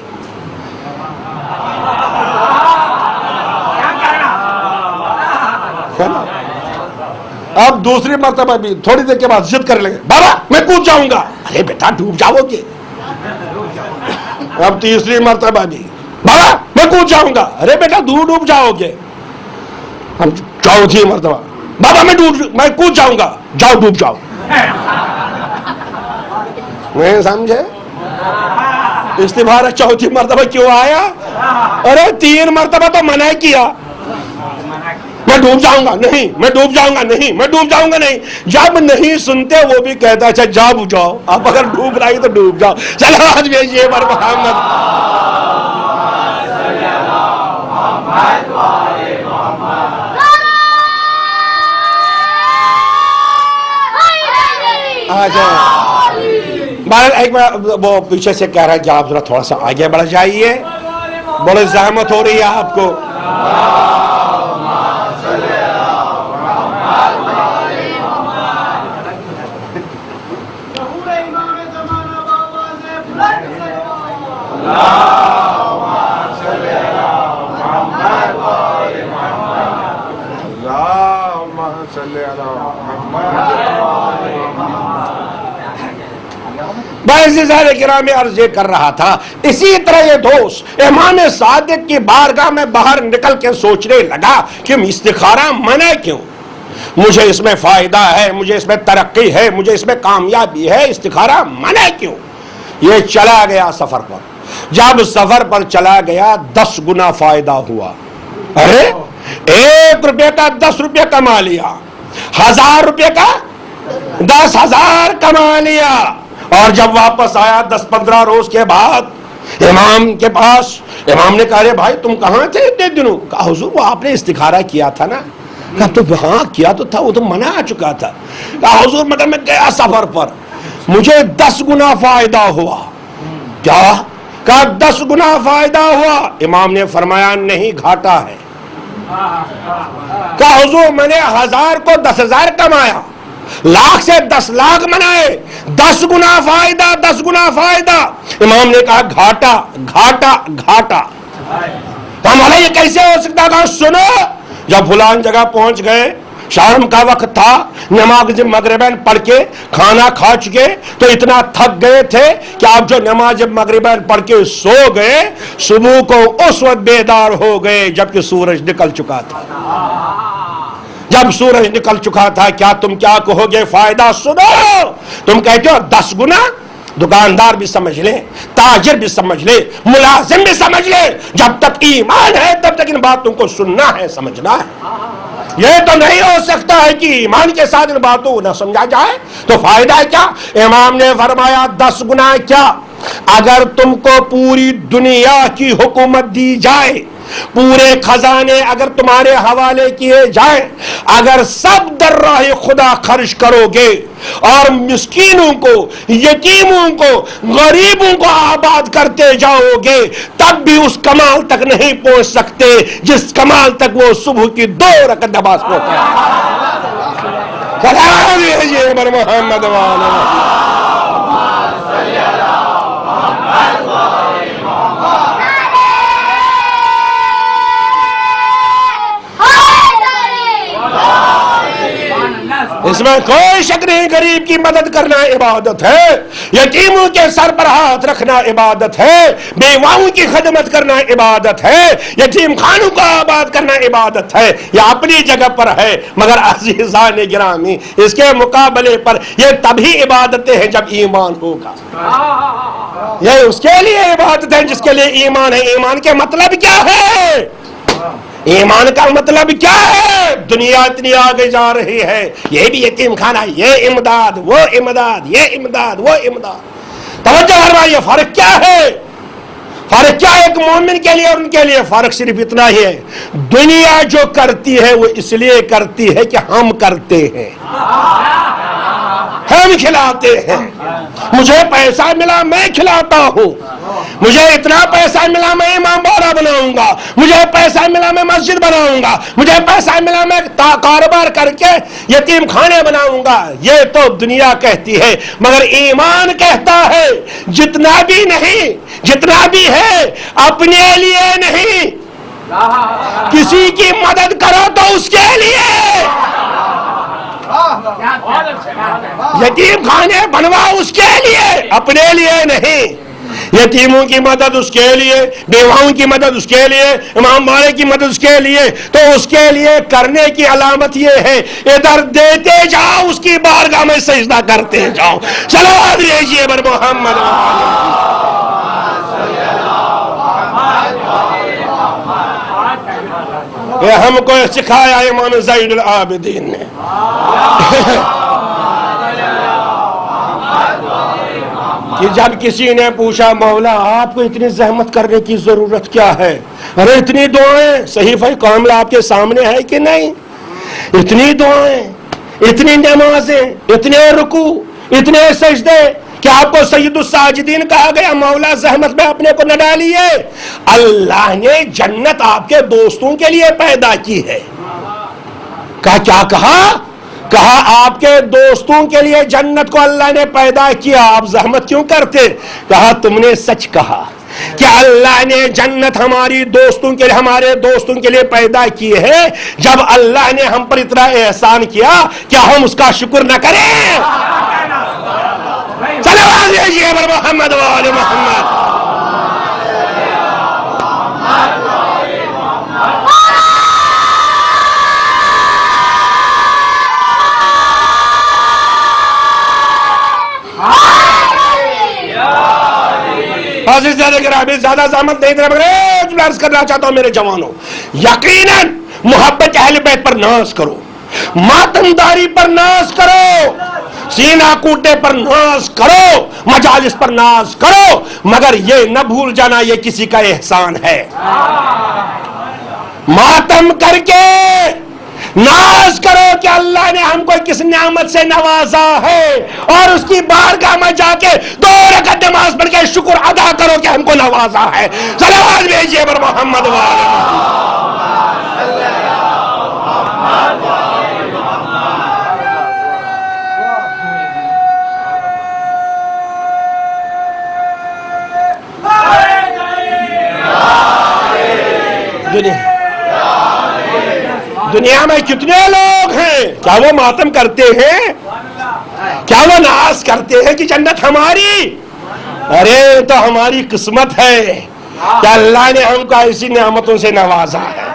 اب دوسری مرتبہ بھی تھوڑی دیر کے بعد ضد کرنے لگے، بابا میں کود جاؤں گا. ارے بیٹا ڈوب جاؤ گے. اب تیسری مرتبہ بھی، بابا میں کود جاؤں گا. ارے بیٹا ڈوب جاؤ گے. اب چوتھی مرتبہ، بابا میں کود جاؤں گا. جاؤ ڈوب جاؤ. نہیں سمجھے؟ استخارہ چوتھی مرتبہ کیوں آیا؟ ارے 3 مرتبہ تو منع کیا، میں ڈوب جاؤں گا نہیں، میں ڈوب جاؤں گا نہیں، میں ڈوب جاؤں گا نہیں. جب نہیں سنتے وہ بھی کہتا اچھا جاؤ. آپ اگر ڈوب رہی تو ڈوب جاؤ. چلو آج بھیجیے بر محمد. ایک بار وہ پیچھے سے کہہ رہا ہے کہ آپ ذرا تھوڑا سا آگے بڑھ جائیے، بڑی زحمت ہو رہی ہے آپ کو. کرام میں عرض یہ کر رہا تھا، اسی طرح یہ دوست امام صادق کی بارگاہ میں باہر نکل کے سوچنے لگا کہ استخارہ منع کیوں؟ مجھے اس میں فائدہ ہے، مجھے اس میں ترقی ہے، مجھے اس میں کامیابی ہے، استخارہ منع کیوں؟ یہ چلا گیا سفر پر. جب سفر پر چلا گیا 10 گنا فائدہ ہوا. ارے 1 روپے کا 10 روپے کما لیا، 1000 روپے کا 10,000 کما لیا، اور جب واپس آیا 10-15 روز کے بعد امام کے پاس، امام نے کہا بھائی تم کہاں تھے اتنے دنوں؟ کہا حضور وہ آپ نے استخارہ کیا تھا نا۔ کہا تو ہاں کیا تو تھا، وہ تو منع آ چکا تھا۔ کہا حضور مگر میں گیا سفر پر، مجھے 10 گنا فائدہ ہوا۔ کیا؟ کہا 10 گنا فائدہ ہوا۔ امام نے فرمایا نہیں گھاٹا ہے۔ کہا حضور میں نے 1000 کو 10,000 کمایا، لاکھ سے 10 لاکھ منائے، 10 گنا فائدہ، 10 گنا فائدہ۔ امام نے کہا گھاٹا گھاٹا گھاٹا۔ کہا مولا یہ کیسے ہو سکتا؟ کہا سنو، جب فلان جگہ پہنچ گئے، شام کا وقت تھا، نماز مغربین پڑھ کے کھانا کھا چکے تو اتنا تھک گئے تھے کہ آپ جو نماز مغربین پڑھ کے سو گئے، صبح کو اس وقت بیدار ہو گئے جبکہ سورج نکل چکا تھا۔ جب سورج نکل چکا تھا کیا تم کیا کہو گے؟ فائدہ سنو، تم کہتے ہو 10 گنا۔ دکاندار بھی سمجھ لے، تاجر بھی سمجھ لے، ملازم بھی سمجھ لے، جب تک ایمان ہے تب تک ان باتوں کو سننا ہے، سمجھنا ہے۔ یہ تو نہیں ہو سکتا ہے کہ ایمان کے ساتھ ان باتوں کو نہ سمجھا جائے، تو فائدہ کیا؟ امام نے فرمایا 10 گنا کیا؟ اگر تم کو پوری دنیا کی حکومت دی جائے، پورے خزانے اگر تمہارے حوالے کیے جائیں، اگر سب در راہ خدا خرچ کرو گے اور مسکینوں کو، یتیموں کو، غریبوں کو آباد کرتے جاؤ گے، تب بھی اس کمال تک نہیں پہنچ سکتے جس کمال تک وہ صبح کی 2 رکعت نماز پڑھتے ہیں۔ سلام علیہ محمد وعلیہ اس میں کوئی شک نہیں، غریب کی مدد کرنا عبادت ہے، یتیموں کے سر پر ہاتھ رکھنا عبادت ہے، بیواؤں کی خدمت کرنا عبادت ہے، یتیم خانوں کو آباد کرنا عبادت ہے۔ یہ اپنی جگہ پر ہے، مگر عزیزان گرامی اس کے مقابلے پر یہ تبھی عبادتیں ہیں جب ایمان ہوگا۔ یہ اس کے لیے عبادت ہے جس کے لیے ایمان ہے۔ ایمان کے مطلب کیا ہے؟ ایمان کا مطلب کیا ہے؟ دنیا اتنی آگے جا رہی ہے، یہ بھی یتیم خانہ، یہ امداد، وہ امداد، یہ امداد، وہ امداد۔ توجہ فرمائیے، فرق کیا ہے؟ فرق کیا ہے ایک مومن کے لیے اور ان کے لیے؟ فرق صرف اتنا ہی ہے، دنیا جو کرتی ہے وہ اس لیے کرتی ہے کہ ہم کرتے ہیں، ہم کھلاتے ہیں۔ مجھے پیسہ ملا میں کھلاتا ہوں، مجھے اتنا پیسہ ملا میں امام باڑہ بناؤں گا، مجھے پیسہ ملا میں مسجد بناؤں گا، مجھے پیسہ ملا میں کاروبار کر کے یتیم خانے بناؤں گا۔ یہ تو دنیا کہتی ہے، مگر ایمان کہتا ہے جتنا بھی نہیں، جتنا بھی ہے اپنے لیے نہیں، کسی کی مدد کرو تو اس کے لیے، یتیم خانے بنواؤ اس کے لیے، اپنے لیے نہیں۔ یتیموں کی مدد اس کے لیے، بیواؤں کی مدد اس کے لیے، امام باڑے کی مدد اس کے لیے، تو اس کے لیے کرنے کی علامت یہ ہے ادھر دیتے جاؤ، اس کی بارگاہ میں سجدہ کرتے جاؤ۔ صلوات بھیجیے بر محمد۔ یہ ہم کو سکھایا امام زین العابدین نے۔ کہ جب کسی نے پوچھا مولا آپ کو اتنی زحمت کرنے کی ضرورت کیا ہے؟ ارے اتنی دعائیں، صحیفہ کاملہ آپ کے سامنے ہے کہ نہیں؟ اتنی دعائیں، اتنی نمازیں، اتنے رکوع، اتنے سجدے کہ آپ کو سید الساجدین کہا گیا۔ مولا زحمت میں اپنے کو نہ ڈالیے، اللہ نے جنت آپ کے دوستوں کے لیے پیدا کی ہے۔ کہا کیا کہا؟ کہا آپ کے دوستوں کے لیے جنت کو اللہ نے پیدا کیا، آپ زحمت کیوں کرتے؟ کہا تم نے سچ کہا کہ اللہ نے جنت ہماری دوستوں کے لیے، ہمارے دوستوں کے لیے پیدا کی ہے۔ جب اللہ نے ہم پر اتنا احسان کیا کیا ہم اس کا شکر نہ کریں؟ صلوات بھیجیے بر محمد و آل محمد۔ زیادہ زحمت نہیں دینا، مگر عرض کرنا چاہتا ہوں میرے جوانوں، یقیناً محبت اہل بیت پر ناز کرو، ماتمداری پر ناز کرو، سینہ کوٹے پر ناز کرو، مجالس پر ناز کرو، مگر یہ نہ بھول جانا یہ کسی کا احسان ہے۔ ماتم کر کے ناز کرو کہ اللہ نے ہم کو کس نعمت سے نوازا ہے، اور اس کی بارگاہ میں جا کے 2 رکعت نماز پڑھ کے شکر ادا کرو کہ ہم کو نوازا ہے۔ صلوات بھیجیے پر محمد دنیا میں کتنے لوگ ہیں، کیا وہ ماتم کرتے ہیں؟ کیا وہ ناز کرتے ہیں کہ جنت ہماری؟ ارے تو ہماری قسمت ہے کہ اللہ نے ہم کو ایسی نعمتوں سے نوازا ہے۔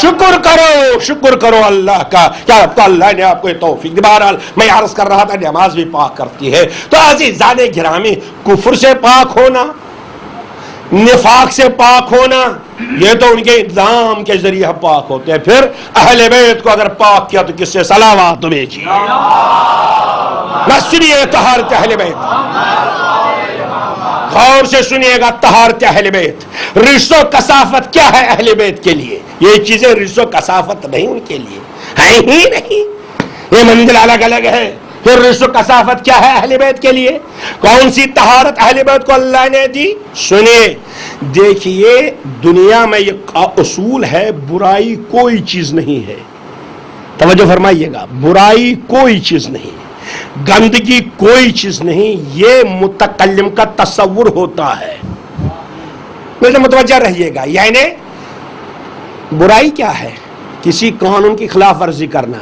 شکر کرو، شکر کرو اللہ کا، کیا اللہ نے آپ کو توفیق دی۔ بہرحال میں عرض کر رہا تھا نماز بھی پاک کرتی ہے۔ تو عزیزان گرامی، کفر سے پاک ہونا، نفاق سے پاک ہونا، یہ تو ان کے انتظام کے ذریعے ہم پاک ہوتے ہیں۔ پھر اہل بیت کو اگر پاک کیا تو کس سے صلوات بھیجیے؟ نہ سنیے طہارت اہل بیت، غور سے سنیے گا طہارت اہل بیت۔ رس و کثافت کیا ہے اہل بیت کے لیے؟ یہ چیزیں رس و کثافت نہیں ان کے لیے، ہے ہی نہیں، یہ منزل الگ الگ ہے۔ پھر رس و کثافت کیا ہے اہل بیت کے لیے؟ کون سی طہارت اہل بیت کو اللہ نے دی؟ سنیے، دیکھیے، دنیا میں یہ اصول ہے، برائی کوئی چیز نہیں ہے، توجہ فرمائیے گا، برائی کوئی چیز نہیں، گندگی کوئی چیز نہیں، یہ متکلم کا تصور ہوتا ہے۔ میرے متوجہ رہیے گا، یعنی برائی کیا ہے؟ کسی قانون کی خلاف ورزی کرنا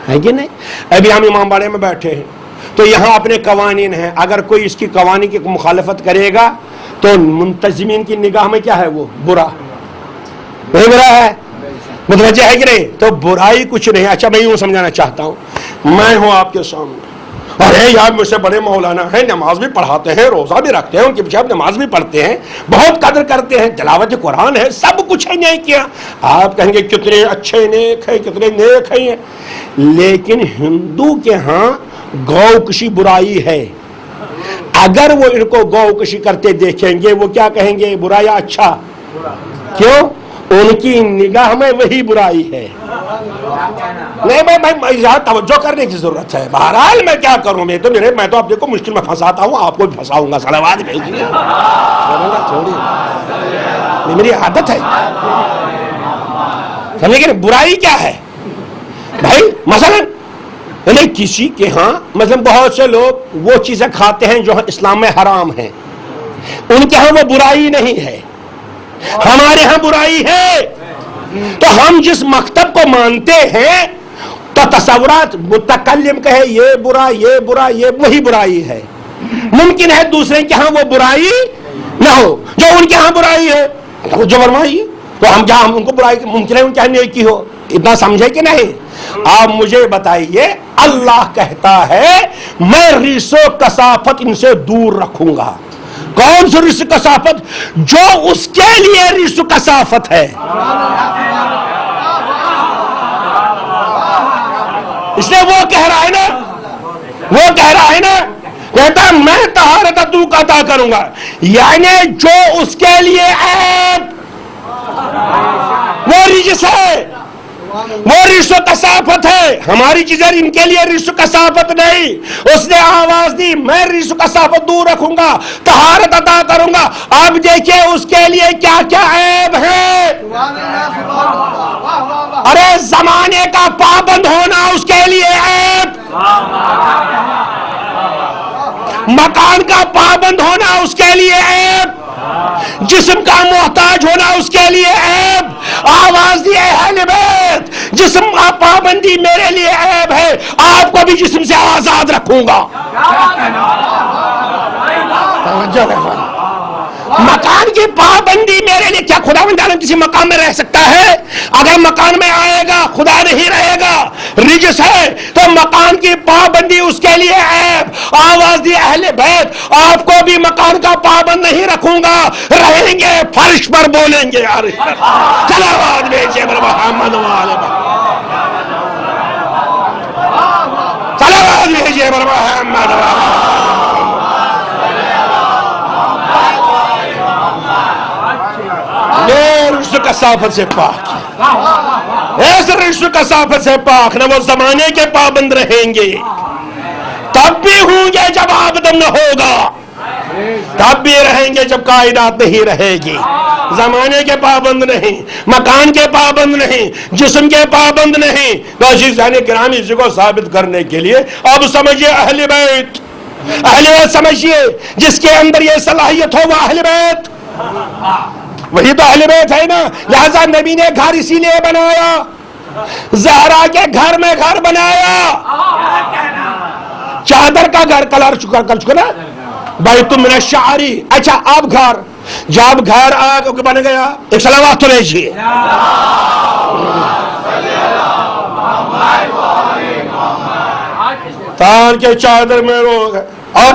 ہے کہ نہیں؟ ابھی ہم امام باڑے میں بیٹھے ہیں تو یہاں اپنے قوانین ہیں، اگر کوئی اس کی قوانین کی مخالفت کرے گا تو منتظمین کی نگاہ میں کیا ہے؟ وہ برا نہیں، برا ہے، متوجہ ہے کہ نہیں؟ تو برائی کچھ نہیں۔ اچھا میں یوں سمجھانا چاہتا ہوں، میں ہوں آپ کے سامنے، ارے یار مجھ سے بڑے مولانا ہیں، نماز بھی پڑھاتے ہیں، روزہ بھی رکھتے ہیں، ان کے پیچھے آپ نماز بھی پڑھتے ہیں، بہت قدر کرتے ہیں، تلاوت قرآن ہے، سب کچھ ہے، نہیں کیا؟ آپ کہیں گے کتنے اچھے نیک ہیں، کتنے نیک ہیں، لیکن ہندو کے ہاں گو کشی برائی ہے۔ اگر وہ ان کو گو کشی کرتے دیکھیں گے وہ کیا کہیں گے؟ برا یا اچھا؟ کیوں؟ ان کی نگاہ میں وہی برائی ہے۔ نہیں میں یہاں توجہ کرنے کی ضرورت ہے۔ بہرحال میں کیا کروں، میں تو آپ کو مشکل میں پھنساتا ہوں، آپ کو بھی پھنساؤں گا۔ صلوات بھیجیے، میری عادت ہے، سمجھے کہ برائی کیا ہے بھائی؟ مثلا کسی کے ہاں مثلا بہت سے لوگ وہ چیزیں کھاتے ہیں جو اسلام میں حرام ہیں، ان کے ہاں وہ برائی نہیں ہے، ہمارے ہاں برائی ہے۔ تو ہم جس مکتب کو مانتے ہیں تو تصورات متکلم کہے یہ برا یہ برا، یہ وہی برائی ہے۔ ممکن ہے دوسرے کے ہاں وہ برائی نہ ہو جو ان کے ہاں برائی ہے، جو فرمائیے، تو ہم کیا ان کو برائی ممکن ہے ان کے ہاں نیکی ہو؟ اتنا سمجھے کہ نہیں؟ آپ مجھے بتائیے، اللہ کہتا ہے میں ریس و کثافت ان سے دور رکھوں گا۔ کون سی ریس و کثافت؟ جو اس کے لیے ریس و کثافت ہے۔ اس لیے وہ کہہ رہا ہے نا، وہ کہہ رہا ہے نا، کہتا میں طہارت تو عطا کروں گا، یعنی جو اس کے لیے عیب وہ رجس ہے، وہ رجس و کثافت ہے۔ ہماری چیزیں ان کے لیے رجس و کثافت نہیں۔ اس نے آواز دی میں رجس و کثافت دور رکھوں گا، طہارت عطا کروں گا۔ اب دیکھیں اس کے لیے کیا کیا عیب ہے۔ ارے زمانے کا پابند ہونا اس کے لیے عیب، مکان کا پابند ہونا اس کے لیے عیب، جسم کا محتاج ہونا اس کے لیے عیب۔ آواز دی اہل بیت جسم کا پابندی میرے لیے عیب ہے، آپ کو بھی جسم سے آزاد رکھوں گا۔ مکان کی پابندی میرے لیے، کیا خدا عالم کسی مکان میں رہ سکتا ہے؟ اگر مکان میں آئے گا خدا نہیں رہے گا، رجس ہے، تو مکان کی پابندی اس کے لیے عیب۔ آواز دی اہل بیت آپ کو بھی مکان کا پابند نہیں رکھوں گا، رہیں گے فرش پر، بولیں گے عرش پر۔ صلوات بھیجیے محمد والے، صلوات آواز بھیجیے محمد رشت کثافت سے پاک، ایسے رشت کثافت سے پاک، نہ وہ زمانے کے پابند رہیں گے، تب بھی ہوں گے جب آدم نہ ہوگا، تب بھی رہیں گے جب کائنات نہیں رہے گی، زمانے کے پابند نہیں، مکان کے پابند نہیں، جسم کے پابند نہیں۔ تو عزیزان گرامی، اسی کو ثابت کرنے کے لیے اب سمجھئے اہل بیت، اہل بیت سمجھئے، جس کے اندر یہ صلاحیت ہو وہ اہل بیت، وہی تو اہل بیت ہے نا۔ لہذا نبی نے گھر اسی لیے بنایا، زہرا کے گھر میں گھر بنایا، چادر کا گھر کلر کر چکا نا، بیت من الشعری۔ اچھا اب گھر، جب گھر آگے بن گیا، ایک صلوات تو لیجیے، تان کے چادر میں رو گئے۔ اور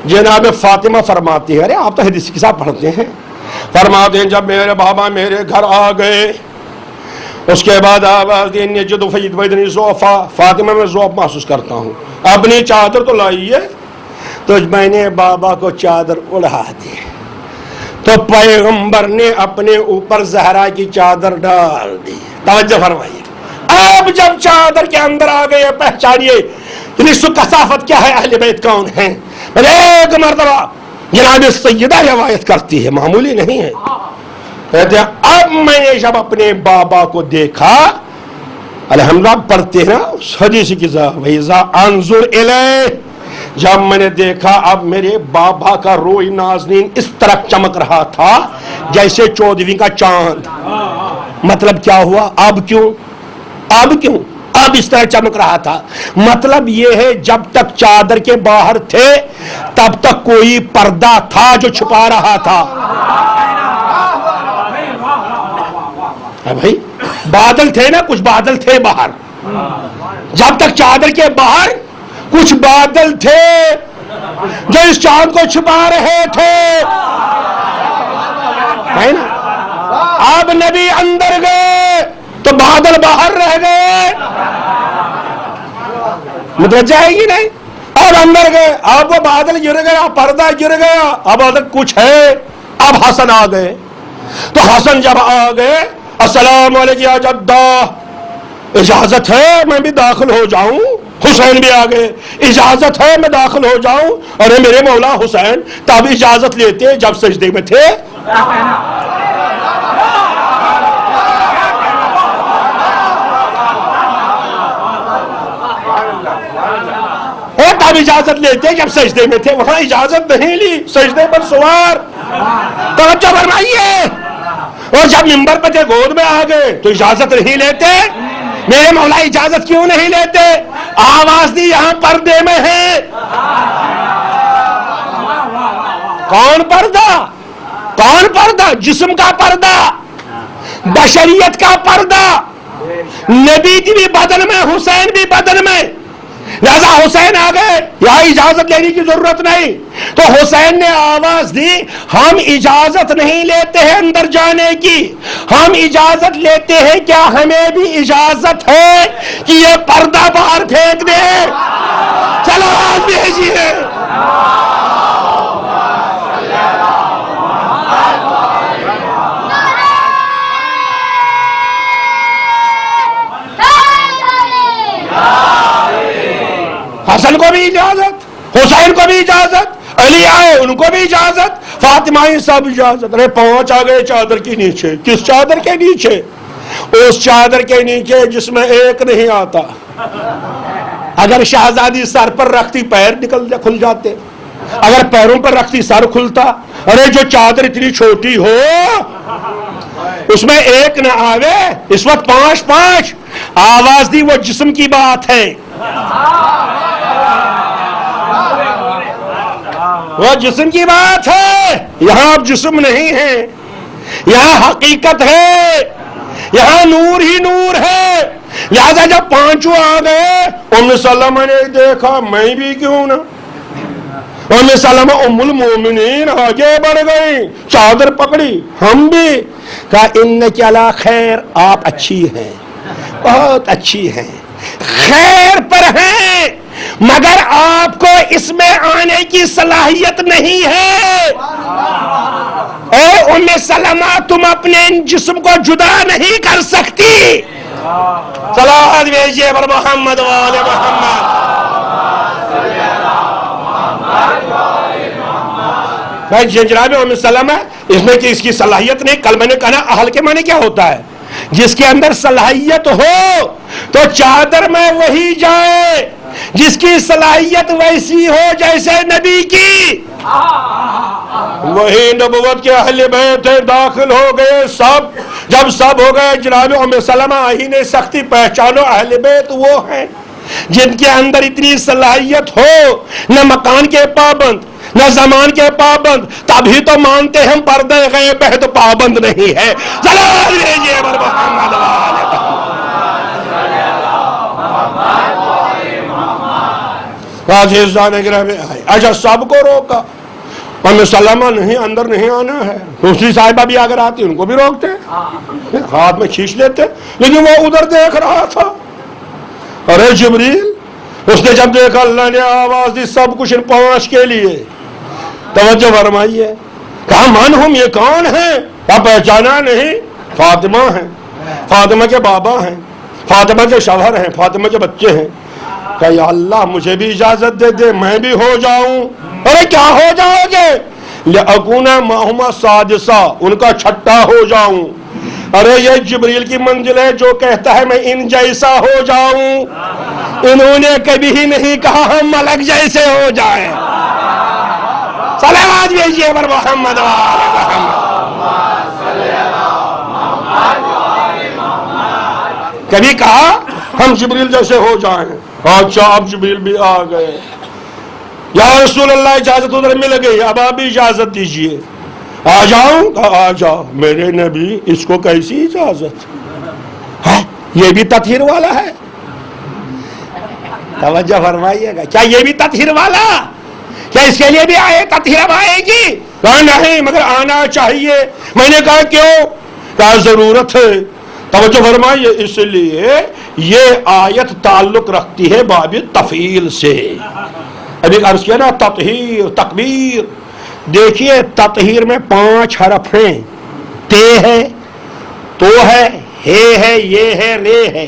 جناب فاطمہ فرماتی ہے، ارے آپ تو حدیث کی صاحب پڑھتے ہیں، فرماتے ہیں جب میرے بابا میرے گھر آ گئے، اس کے بعد آواز دی انی جدو فید بیدنی زوفا، فاطمہ میں ذوف محسوس کرتا ہوں، اپنی چادر تو لائیے، تو میں نے بابا کو چادر اڑا دی، تو پیغمبر نے اپنے اوپر زہرا کی چادر ڈال دی۔ توجہ فرمائیے، اب جب چادر کے اندر آ گئے، پہچانیے رشت کثافت کیا ہے، اہل بیت کون ہیں۔ ایک مرتبہ جناب سیدہ روایت کرتی ہے، معمولی نہیں ہے، کہتے ہیں اب میں نے جب اپنے بابا کو دیکھا، الحمدللہ پڑھتے ہیں اس حدیث کی وَإِذَا أَنظُرْ إِلَيْهِ، جب میں نے دیکھا اب میرے بابا کا روئی نازنین اس طرح چمک رہا تھا جیسے 14ویں کا چاند۔ مطلب کیا ہوا، اب کیوں اب اس طرح چمک رہا تھا، مطلب یہ ہے جب تک چادر کے باہر تھے تب تک کوئی پردہ تھا جو چھپا رہا تھا۔ بھائی بادل تھے نا، کچھ بادل تھے باہر، جب تک چادر کے باہر کچھ بادل تھے جو اس چاند کو چھپا رہے تھے، ہے نا۔ اب نبی اندر گئے تو بادل باہر رہ گئے، متوجہ ہے کہ نہیں؟ اب اندر گئے، اب وہ بادل گر گیا، پردہ گر گیا، اب کچھ ہے۔ اب حسن آ گئے، تو حسن جب آ گئے، السلام علیکم یا جدہ، اجازت ہے میں بھی داخل ہو جاؤں۔ حسین بھی آ گئے، اجازت ہے میں داخل ہو جاؤں۔ اور میرے مولا حسین تب اجازت لیتے جب سجدے میں تھے، تب اجازت لیتے جب سجدے میں تھے، وہاں اجازت نہیں لی، سجدے پر سوار۔ توجہ فرمائیے، اور جب منبر پہ تھے گود میں آ گئے تو اجازت نہیں لیتے۔ میرے مولا اجازت کیوں نہیں لیتے؟ آواز دی یہاں پردے میں ہے۔ کون پردہ؟ جسم کا پردہ، بشریت کا پردہ، نبی کی بھی بدن میں، حسین بھی بدن میں، لہذا حسین آ گئے، یہاں اجازت لینے کی ضرورت نہیں۔ تو حسین نے آواز دی، ہم اجازت نہیں لیتے ہیں اندر جانے کی، ہم اجازت لیتے ہیں، کیا ہمیں بھی اجازت ہے کہ یہ پردہ باہر پھینک دے؟ چلو آج بھیجیے۔ حسن کو بھی اجازت، حسین کو بھی اجازت، علی آئے ان کو بھی اجازت، فاطمہ سب اجازت۔ ارے پہنچ آ گئے چادر کے نیچے۔ کس چادر کے نیچے؟ اس چادر کے نیچے جس میں ایک نہیں آتا۔ اگر شہزادی سر پر رکھتی پیر کھل جاتے، اگر پیروں پر رکھتی سر کھلتا۔ ارے جو چادر اتنی چھوٹی ہو اس میں ایک نہ آوے، اس وقت 5 آواز دی، وہ جسم کی بات ہے، وہ جسم کی بات ہے۔ یہاں اب جسم نہیں ہے، یہاں حقیقت ہے، یہاں نور ہی نور ہے۔ لہذا جب 5 آ گئے، ام سلمہ نے دیکھا میں بھی کیوں نہ، ام سلمہ ام المومنین آگے بڑھ گئی، چادر پکڑی، ہم بھی کہا انک علی خیر، آپ اچھی ہیں، بہت اچھی ہیں، خیر پر ہیں، مگر آپ کو اس میں آنے کی صلاحیت نہیں ہے۔ اے ام سلمہ، تم اپنے جسم کو جدا نہیں کر سکتی۔ صلوات بھیجیے پر محمد و آل محمد۔ جناب ام سلمہ، اس میں کہ اس کی صلاحیت نہیں، کل میں نے کہا اہل کے معنی کیا ہوتا ہے؟ جس کے اندر صلاحیت ہو تو چادر میں وہی جائے جس کی صلاحیت ویسی ہو جیسے نبی کی۔ وہی نبوت کے اہل بیت داخل ہو گئے سب۔ جب سب ہو گئے جناب ام سلمہ آئین سختی پہچانو، اہل بیت وہ ہیں جن کے اندر اتنی صلاحیت ہو، نہ مکان کے پابند نہ زمان کے پابند، تبھی تو مانتے ہم پردے غیب ہے تو پابند نہیں ہے۔ صلوات بھیجیے پر محمد و آل محمد۔ اچھا سب کو روکا، ام سلمہ نہیں، اندر نہیں آنا ہے۔ دوسری صاحبہ بھی اگر آتی ان کو بھی روکتے، ہاتھ میں کھینچ لیتے، لیکن وہ ادھر دیکھ رہا تھا۔ ارے جبریل، اس نے جب دیکھا اللہ نے آواز دی سب کچھ ان 5 کے لیے۔ توجہ فرمائیے، کہا من ہم، یہ کون ہیں؟ کہا پہچانا نہیں، فاطمہ ہیں، فاطمہ کے بابا ہیں، فاطمہ کے شوہر ہیں، فاطمہ کے بچے ہیں۔ کہا یا اللہ مجھے بھی اجازت دے دے، میں بھی ہو جاؤں۔ ارے کیا ہو جاؤ گے؟ لِأَكُونَ مَعَهُمَا السَّادِسَةَ، ان کا چھٹا ہو جاؤں۔ ارے یہ جبریل کی منزل ہے جو کہتا ہے میں ان جیسا ہو جاؤں۔ انہوں نے کبھی ہی نہیں کہا ہم ملک جیسے ہو جائیں۔ صلوات بھیجیے پر محمد و آل محمد۔ کبھی کہا ہم جبریل جیسے ہو جائیں؟ اچھا اب جبریل بھی آ گئے۔ یا رسول اللہ اجازت ادھر مل گئی، اب آپ بھی اجازت دیجئے۔ آ جاؤں؟ کہا آ جاؤ۔ میرے نبی اس کو کیسی اجازت ہے؟ یہ بھی تطہیر والا ہے؟ توجہ فرمائیے گا، کیا یہ بھی تطہیر والا؟ کیا اس کے لیے بھی آئے تطہیر اب آئے گی؟ کہا نہیں مگر آنا چاہیے۔ میں نے کہا کیوں؟ کہا ضرورت ہے۔ توجہ فرمائیے، اس لیے یہ آیت تعلق رکھتی ہے باب تفعیل سے۔ ابھی عرض کیا نا تطہیر، تکبیر۔ دیکھیے تطہیر میں 5 حرف ہیں، تے ہے، تو ہے، ہے، یہ ہے، رے ہے۔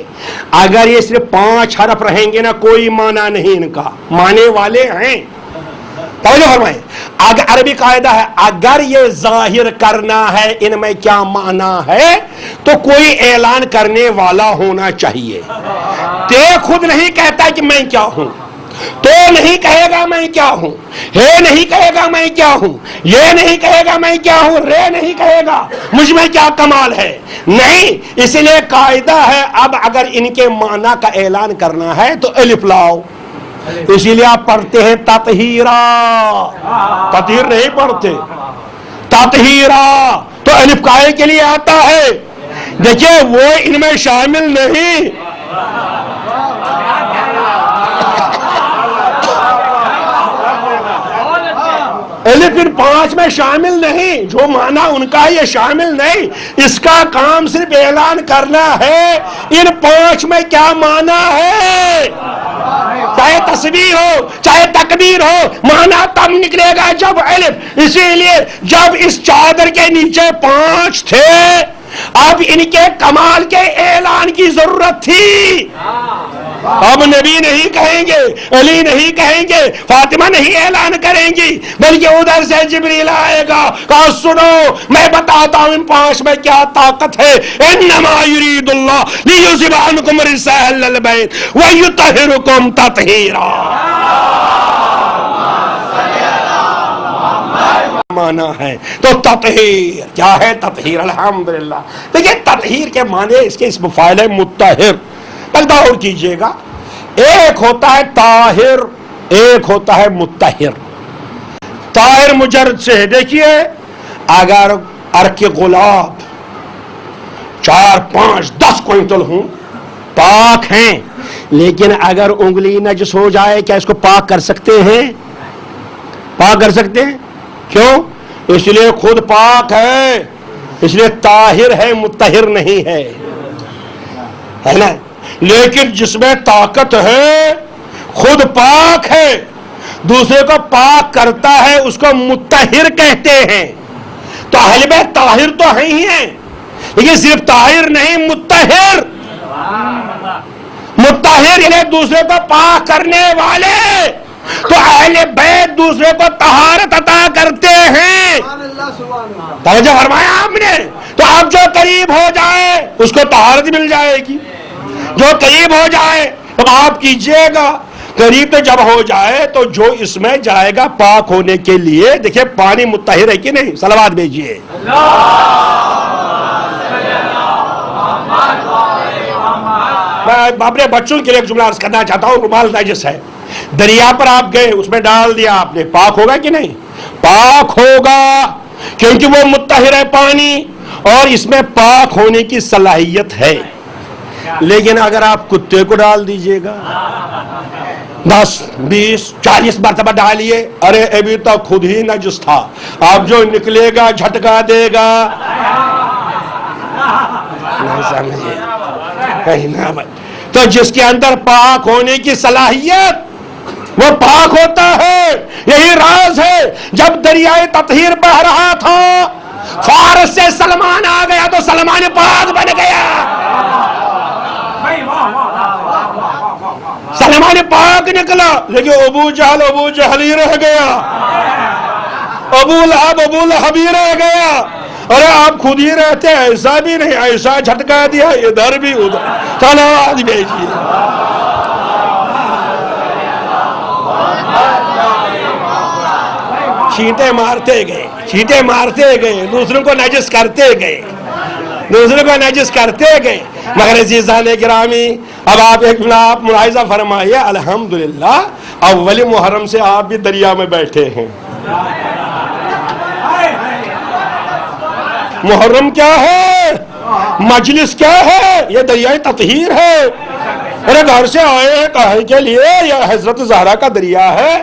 اگر یہ صرف 5 حرف رہیں گے نا کوئی معنی نہیں ان کا، معنی والے ہیں۔ توجہ فرمائیں، اگر عربی قاعدہ ہے اگر یہ ظاہر کرنا ہے ان میں کیا معنی ہے تو کوئی اعلان کرنے والا ہونا چاہیے۔ تے خود نہیں کہتا کہ میں کیا ہوں، تو نہیں کہے گا میں کیا ہوں، ہے نہیں کہے گا میں کیا ہوں، یہ نہیں کہے گا میں کیا ہوں، رے نہیں کہے گا مجھ میں کیا کمال ہے، نہیں۔ اس لیے قاعدہ ہے اب اگر ان کے معنی کا اعلان کرنا ہے تو الف لاؤ۔ اسی لیے آپ پڑھتے ہیں تطہیرا، تطہیر نہیں پڑھتے، تطہیرا تو الف کائے کے لیے آتا ہے۔ دیکھیے وہ ان میں شامل نہیں۔ الف ان 5 میں شامل نہیں، جو معنی ان کا یہ شامل نہیں۔ اس کا کام صرف اعلان کرنا ہے ان 5 میں کیا معنی ہے، چاہے تسبیح ہو چاہے تکبیر ہو، معنی تب نکلے گا جب الف۔ اسی لیے جب اس چادر کے نیچے 5 تھے اب ان کے کمال کے اعلان کی ضرورت تھی۔ اب نبی نہیں کہیں گے، علی نہیں کہیں گے، فاطمہ نہیں اعلان کریں گی، بلکہ ادھر سے جبریل آئے گا، کہا سنو میں بتاتا ہوں ان 5 میں کیا طاقت ہے۔ انما یرید اللہ لیذھب عنکم الرجس اہل البیت ویطہرکم تطہیرا۔ مانا ہے تو تطہیر کیا ہے؟ تطہیر الحمدللہ۔ دیکھیں تطہیر کے معنی اس کے اسم فاعل ہے مطہر۔ پردہ اور کیجئے گا، ایک ہوتا ہے طاہر، ایک ہوتا ہے مطہر۔ طاہر مجرد سے ہے، دیکھیے اگر عرق گلاب 4 5 10 کوئنٹل ہوں پاک ہیں، لیکن اگر انگلی نجس ہو جائے کیا اس کو پاک کر سکتے ہیں؟ پاک کر سکتے ہیں؟ کیوں؟ اس لیے خود پاک ہے، اس لیے طاہر ہے، مطہر نہیں ہے نا۔ لیکن جس میں طاقت ہے خود پاک ہے، دوسرے کو پاک کرتا ہے، اس کو مطہر کہتے ہیں. تو اہل بیت طاہر تو ہیں ہی ہیں، لیکن صرف طاہر نہیں، مطہر. مطہر یعنی دوسرے کو پاک کرنے والے. تو اہل بیت دوسرے کو طہارت عطا کرتے ہیں. توجہ فرمایا آپ نے. تو اب جو قریب ہو جائے اس کو طہارت مل جائے گی، جو قریب ہو جائے تو آپ کیجئے گا. قریب تو جب ہو جائے تو جو اس میں جائے گا پاک ہونے کے لیے، دیکھیں پانی مطہر ہے کہ نہیں؟ صلوات بھیجیے. میں اپنے بچوں کے لیے ایک جملہ عرض کرنا چاہتا ہوں. رومال نجس ہے، دریا پر آپ گئے، اس میں ڈال دیا آپ نے، پاک ہوگا کہ نہیں؟ پاک ہوگا، کیونکہ وہ مطہر ہے پانی اور اس میں پاک ہونے کی صلاحیت ہے. لیکن اگر آپ کتے کو ڈال دیجئے گا 10 20 40 مرتبہ ڈالیے، ارے ابھی تک خود ہی نجس تھا، اب جو نکلے گا جھٹکا دے گا. نہیں سمجھے؟ تو جس کے اندر پاک ہونے کی صلاحیت وہ پاک ہوتا ہے. یہی راز ہے. جب دریائے تطہیر بہ رہا تھا، فارس سے سلمان آ گیا تو سلمان پاک بن گیا. سلمان پاک نکلا، لیکن ابو جہل ہی رہ گیا، ابو لہب ہی رہ گیا. ارے آپ خود ہی رہتے، ایسا بھی نہیں، ایسا جھٹکا دیا ادھر بھی ادھر. صلوات بھیجیے. چھینٹے مارتے گئے، دوسروں کو نجس کرتے گئے. مگر عزیزان گرامی، اب آپ ایک آپ ملاحظہ فرمائیے، الحمدللہ اول محرم سے آپ بھی دریا میں بیٹھے ہیں. محرم کیا ہے؟ مجلس کیا ہے؟ یہ دریائے تطہیر ہے. ارے گھر سے آئے کہنے کے لیے یہ حضرت زہرا کا دریا ہے.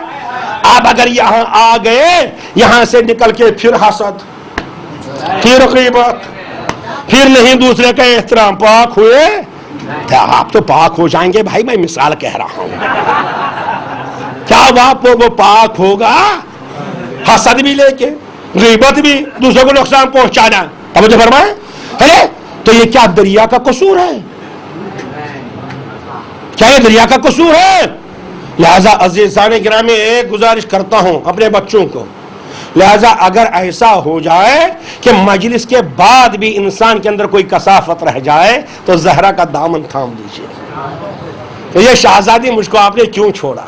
آپ اگر یہاں آ گئے، یہاں سے نکل کے پھر حسد، پھر غیبت، پھر نہیں دوسرے کا احترام، پاک ہوئے آپ تو پاک ہو جائیں گے. بھائی میں مثال کہہ رہا ہوں. کیا وہ پاک ہوگا؟ حسد بھی لے کے، غیبت بھی، دوسروں کو نقصان پہنچانا. توجہ فرمائیں. ارے تو یہ کیا دریا کا قصور ہے؟ کیا یہ دریا کا قصور ہے؟ لہذا عزیزان گرامی ایک گزارش کرتا ہوں اپنے بچوں کو، لہذا اگر ایسا ہو جائے کہ مجلس کے بعد بھی انسان کے اندر کوئی کثافت رہ جائے تو زہرا کا دامن تھام لیجیے. تو یہ شہزادی مجھ کو آپ نے کیوں چھوڑا؟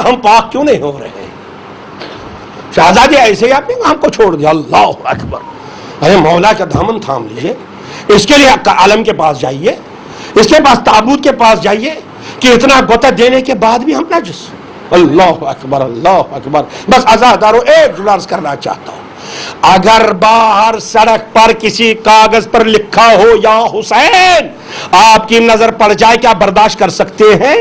ہم پاک کیوں نہیں ہو رہے؟ شہزادی ایسے ہی آپ نے ہم کو چھوڑ دیا. اللہ اکبر. ارے مولا کا دامن تھام لیجیے. اس کے لیے عالم کے پاس جائیے، اس کے پاس تابوت کے پاس جائیے کہ اتنا غوطہ دینے کے بعد بھی ہم نجس. اللہ اکبر، اللہ اکبر. بس عزادارو ایک جملہ عرض کرنا چاہتا ہوں، اگر باہر سڑک پر کسی کاغذ پر لکھا ہو یا حسین، آپ کی نظر پڑ جائے، کیا برداشت کر سکتے ہیں؟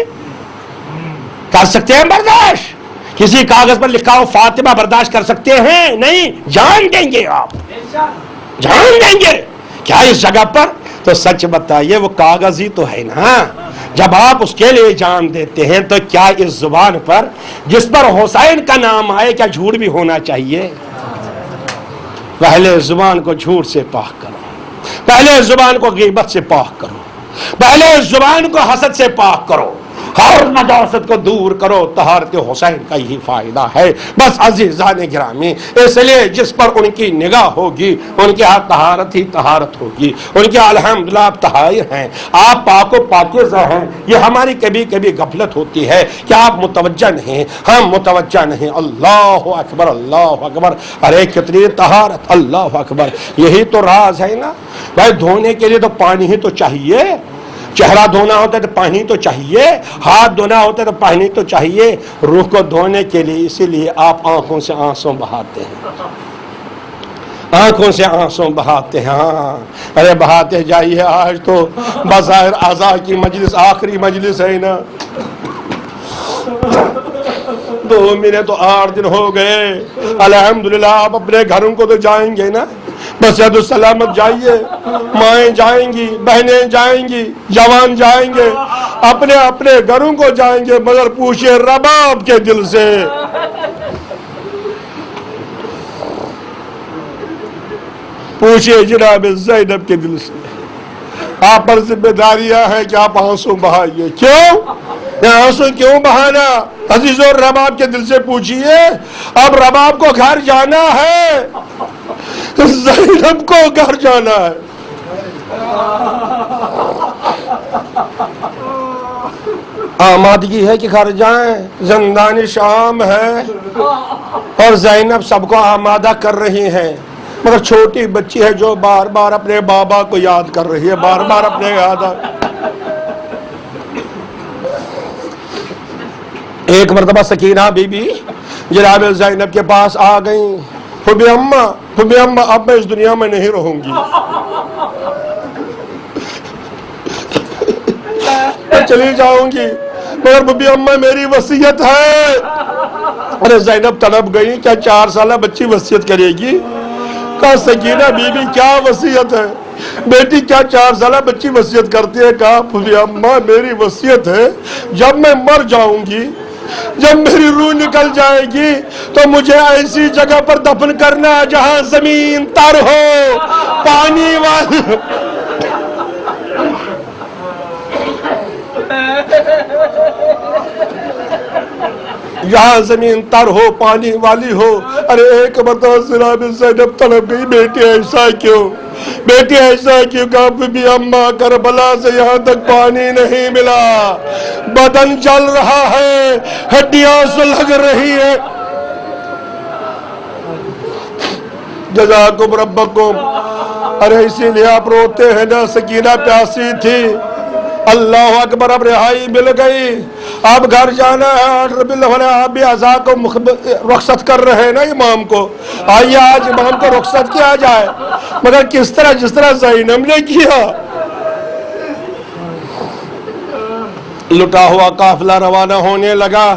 کر سکتے ہیں برداشت؟ کسی کاغذ پر لکھا ہو فاطمہ، برداشت کر سکتے ہیں؟ نہیں. جان دیں گے، آپ جان دیں گے. کیا اس جگہ پر؟ تو سچ بتائیے وہ کاغذ ہی تو ہے نا. جب آپ اس کے لیے جان دیتے ہیں تو کیا اس زبان پر جس پر حسین کا نام آئے کیا جھوٹ بھی ہونا چاہیے؟ پہلے زبان کو جھوٹ سے پاک کرو، پہلے زبان کو غیبت سے پاک کرو، پہلے زبان کو حسد سے پاک کرو، ہر نجاست کو دور کرو. طہارت حسین کا یہی فائدہ ہے. بس عزیزان گرامی، اس لیے جس پر ان کی نگاہ ہوگی ان کے ہاتھ طہارت ہی طہارت ہوگی. ان کے الحمدللہ آپ طاہر ہیں، آپ پاک و پاکیزہ ہیں. یہ ہماری کبھی کبھی غفلت ہوتی ہے کہ آپ متوجہ نہیں، ہم متوجہ نہیں. اللہ اکبر، اللہ اکبر. ارے کتنی طہارت، اللہ اکبر. یہی تو راز ہے نا بھائی. دھونے کے لیے تو پانی ہی تو چاہیے. چہرہ دھونا ہوتا ہے تو پانی تو چاہیے، ہاتھ دھونا ہوتا ہے تو پانی تو چاہیے. روح کو دھونے کے لیے اسی لیے آپ آنکھوں سے آنسو بہاتے ہیں، آنکھوں سے آنسو بہاتے ہیں. ہاں ارے بہاتے جائیے. آج تو بظاہر اعضاء کی مجلس آخری مجلس ہے نا. 2 مہینے تو 8 دن ہو گئے. الحمدللہ آپ اپنے گھروں کو تو جائیں گے نا. بس سلامت جائیے، مائیں جائیں گی، بہنیں جائیں گی، جوان جائیں گے، اپنے اپنے گھروں کو جائیں گے، مگر پوچھئے رباب کے دل سے، پوچھئے جناب زینب کے دل سے۔ آپ پر ذمہ داریاں ہیں کہ آپ آنسو بہائیے۔ کیوں؟ آنسو کیوں بہانا؟ عزیزو رباب کے دل سے پوچھئے، اب رباب کو گھر جانا ہے، زینب کو گھر جانا ہے۔ آمادگی ہے کہ گھر جائیں، زندان شام ہے اور زینب سب کو آمادہ کر رہی ہیں، مگر چھوٹی بچی ہے جو بار بار اپنے بابا کو یاد کر رہی ہے، بار بار اپنے یاد ایک مرتبہ سکینہ بی بی جناب زینب کے پاس آ گئیں، پھوپھی اماں اب میں اس دنیا میں نہیں رہوں گی، میں چلی جاؤں گی، مگر پھوپھی اماں میری وصیت ہے۔ ارے زینب تڑپ گئی، کیا 4 سالہ بچی وصیت کرے گی؟ کہا سکینہ بی بی کیا وصیت ہے؟ بیٹی کیا 4 سالہ بچی وصیت کرتی ہے؟ کہا پھوپھی اماں میری وصیت ہے، جب میں مر جاؤں گی، جب میری روح نکل جائے گی تو مجھے ایسی جگہ پر دفن کرنا جہاں زمین تر ہو، پانی والی یہاں زمین تر ہو، پانی والی ہو۔ ارے ایک مرتبہ جناب زینب تڑپ گئی، بیٹی ایسا کیوں؟ بیٹی ایسا کیوں؟ کہا بی اماں کربلا سے یہاں تک پانی نہیں ملا، بدن جل رہا ہے، ہڈیاں سلگ رہی ہے۔ جزاکم ربکم۔ ارے اسی لیے آپ روتے ہیں نا، سکینہ پیاسی تھی، اللہ اکبر، اب رہائی مل گئی، اب گھر جانا ہے۔ آپ بھی عزا کو رخصت کر رہے ہیں نا امام کو، آئیے آج امام کو رخصت کیا جائے، مگر کس طرح؟ جس طرح زینب نے کیا۔ لٹا ہوا قافلہ روانہ ہونے لگا،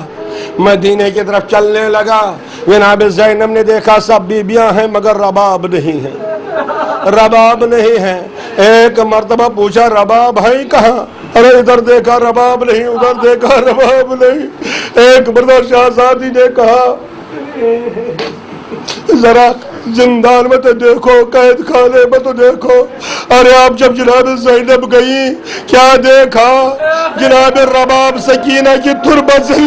مدینے کی طرف چلنے لگا۔ جناب زینب نے دیکھا سب بیبیاں ہیں مگر رباب نہیں ہے، رباب نہیں ہے۔ ایک مرتبہ پوچھا رباب ہے کہاں؟ ارے ادھر دیکھا رباب نہیں، ادھر دیکھا رباب نہیں۔ ایک مرتبہ شہزادی نے کہا ذرا زندان میں تو دیکھو، قید خانے میں تو دیکھو۔ ارے آپ جب جناب زینب گئی کیا دیکھا؟ جناب رباب سکینہ کی تربت سے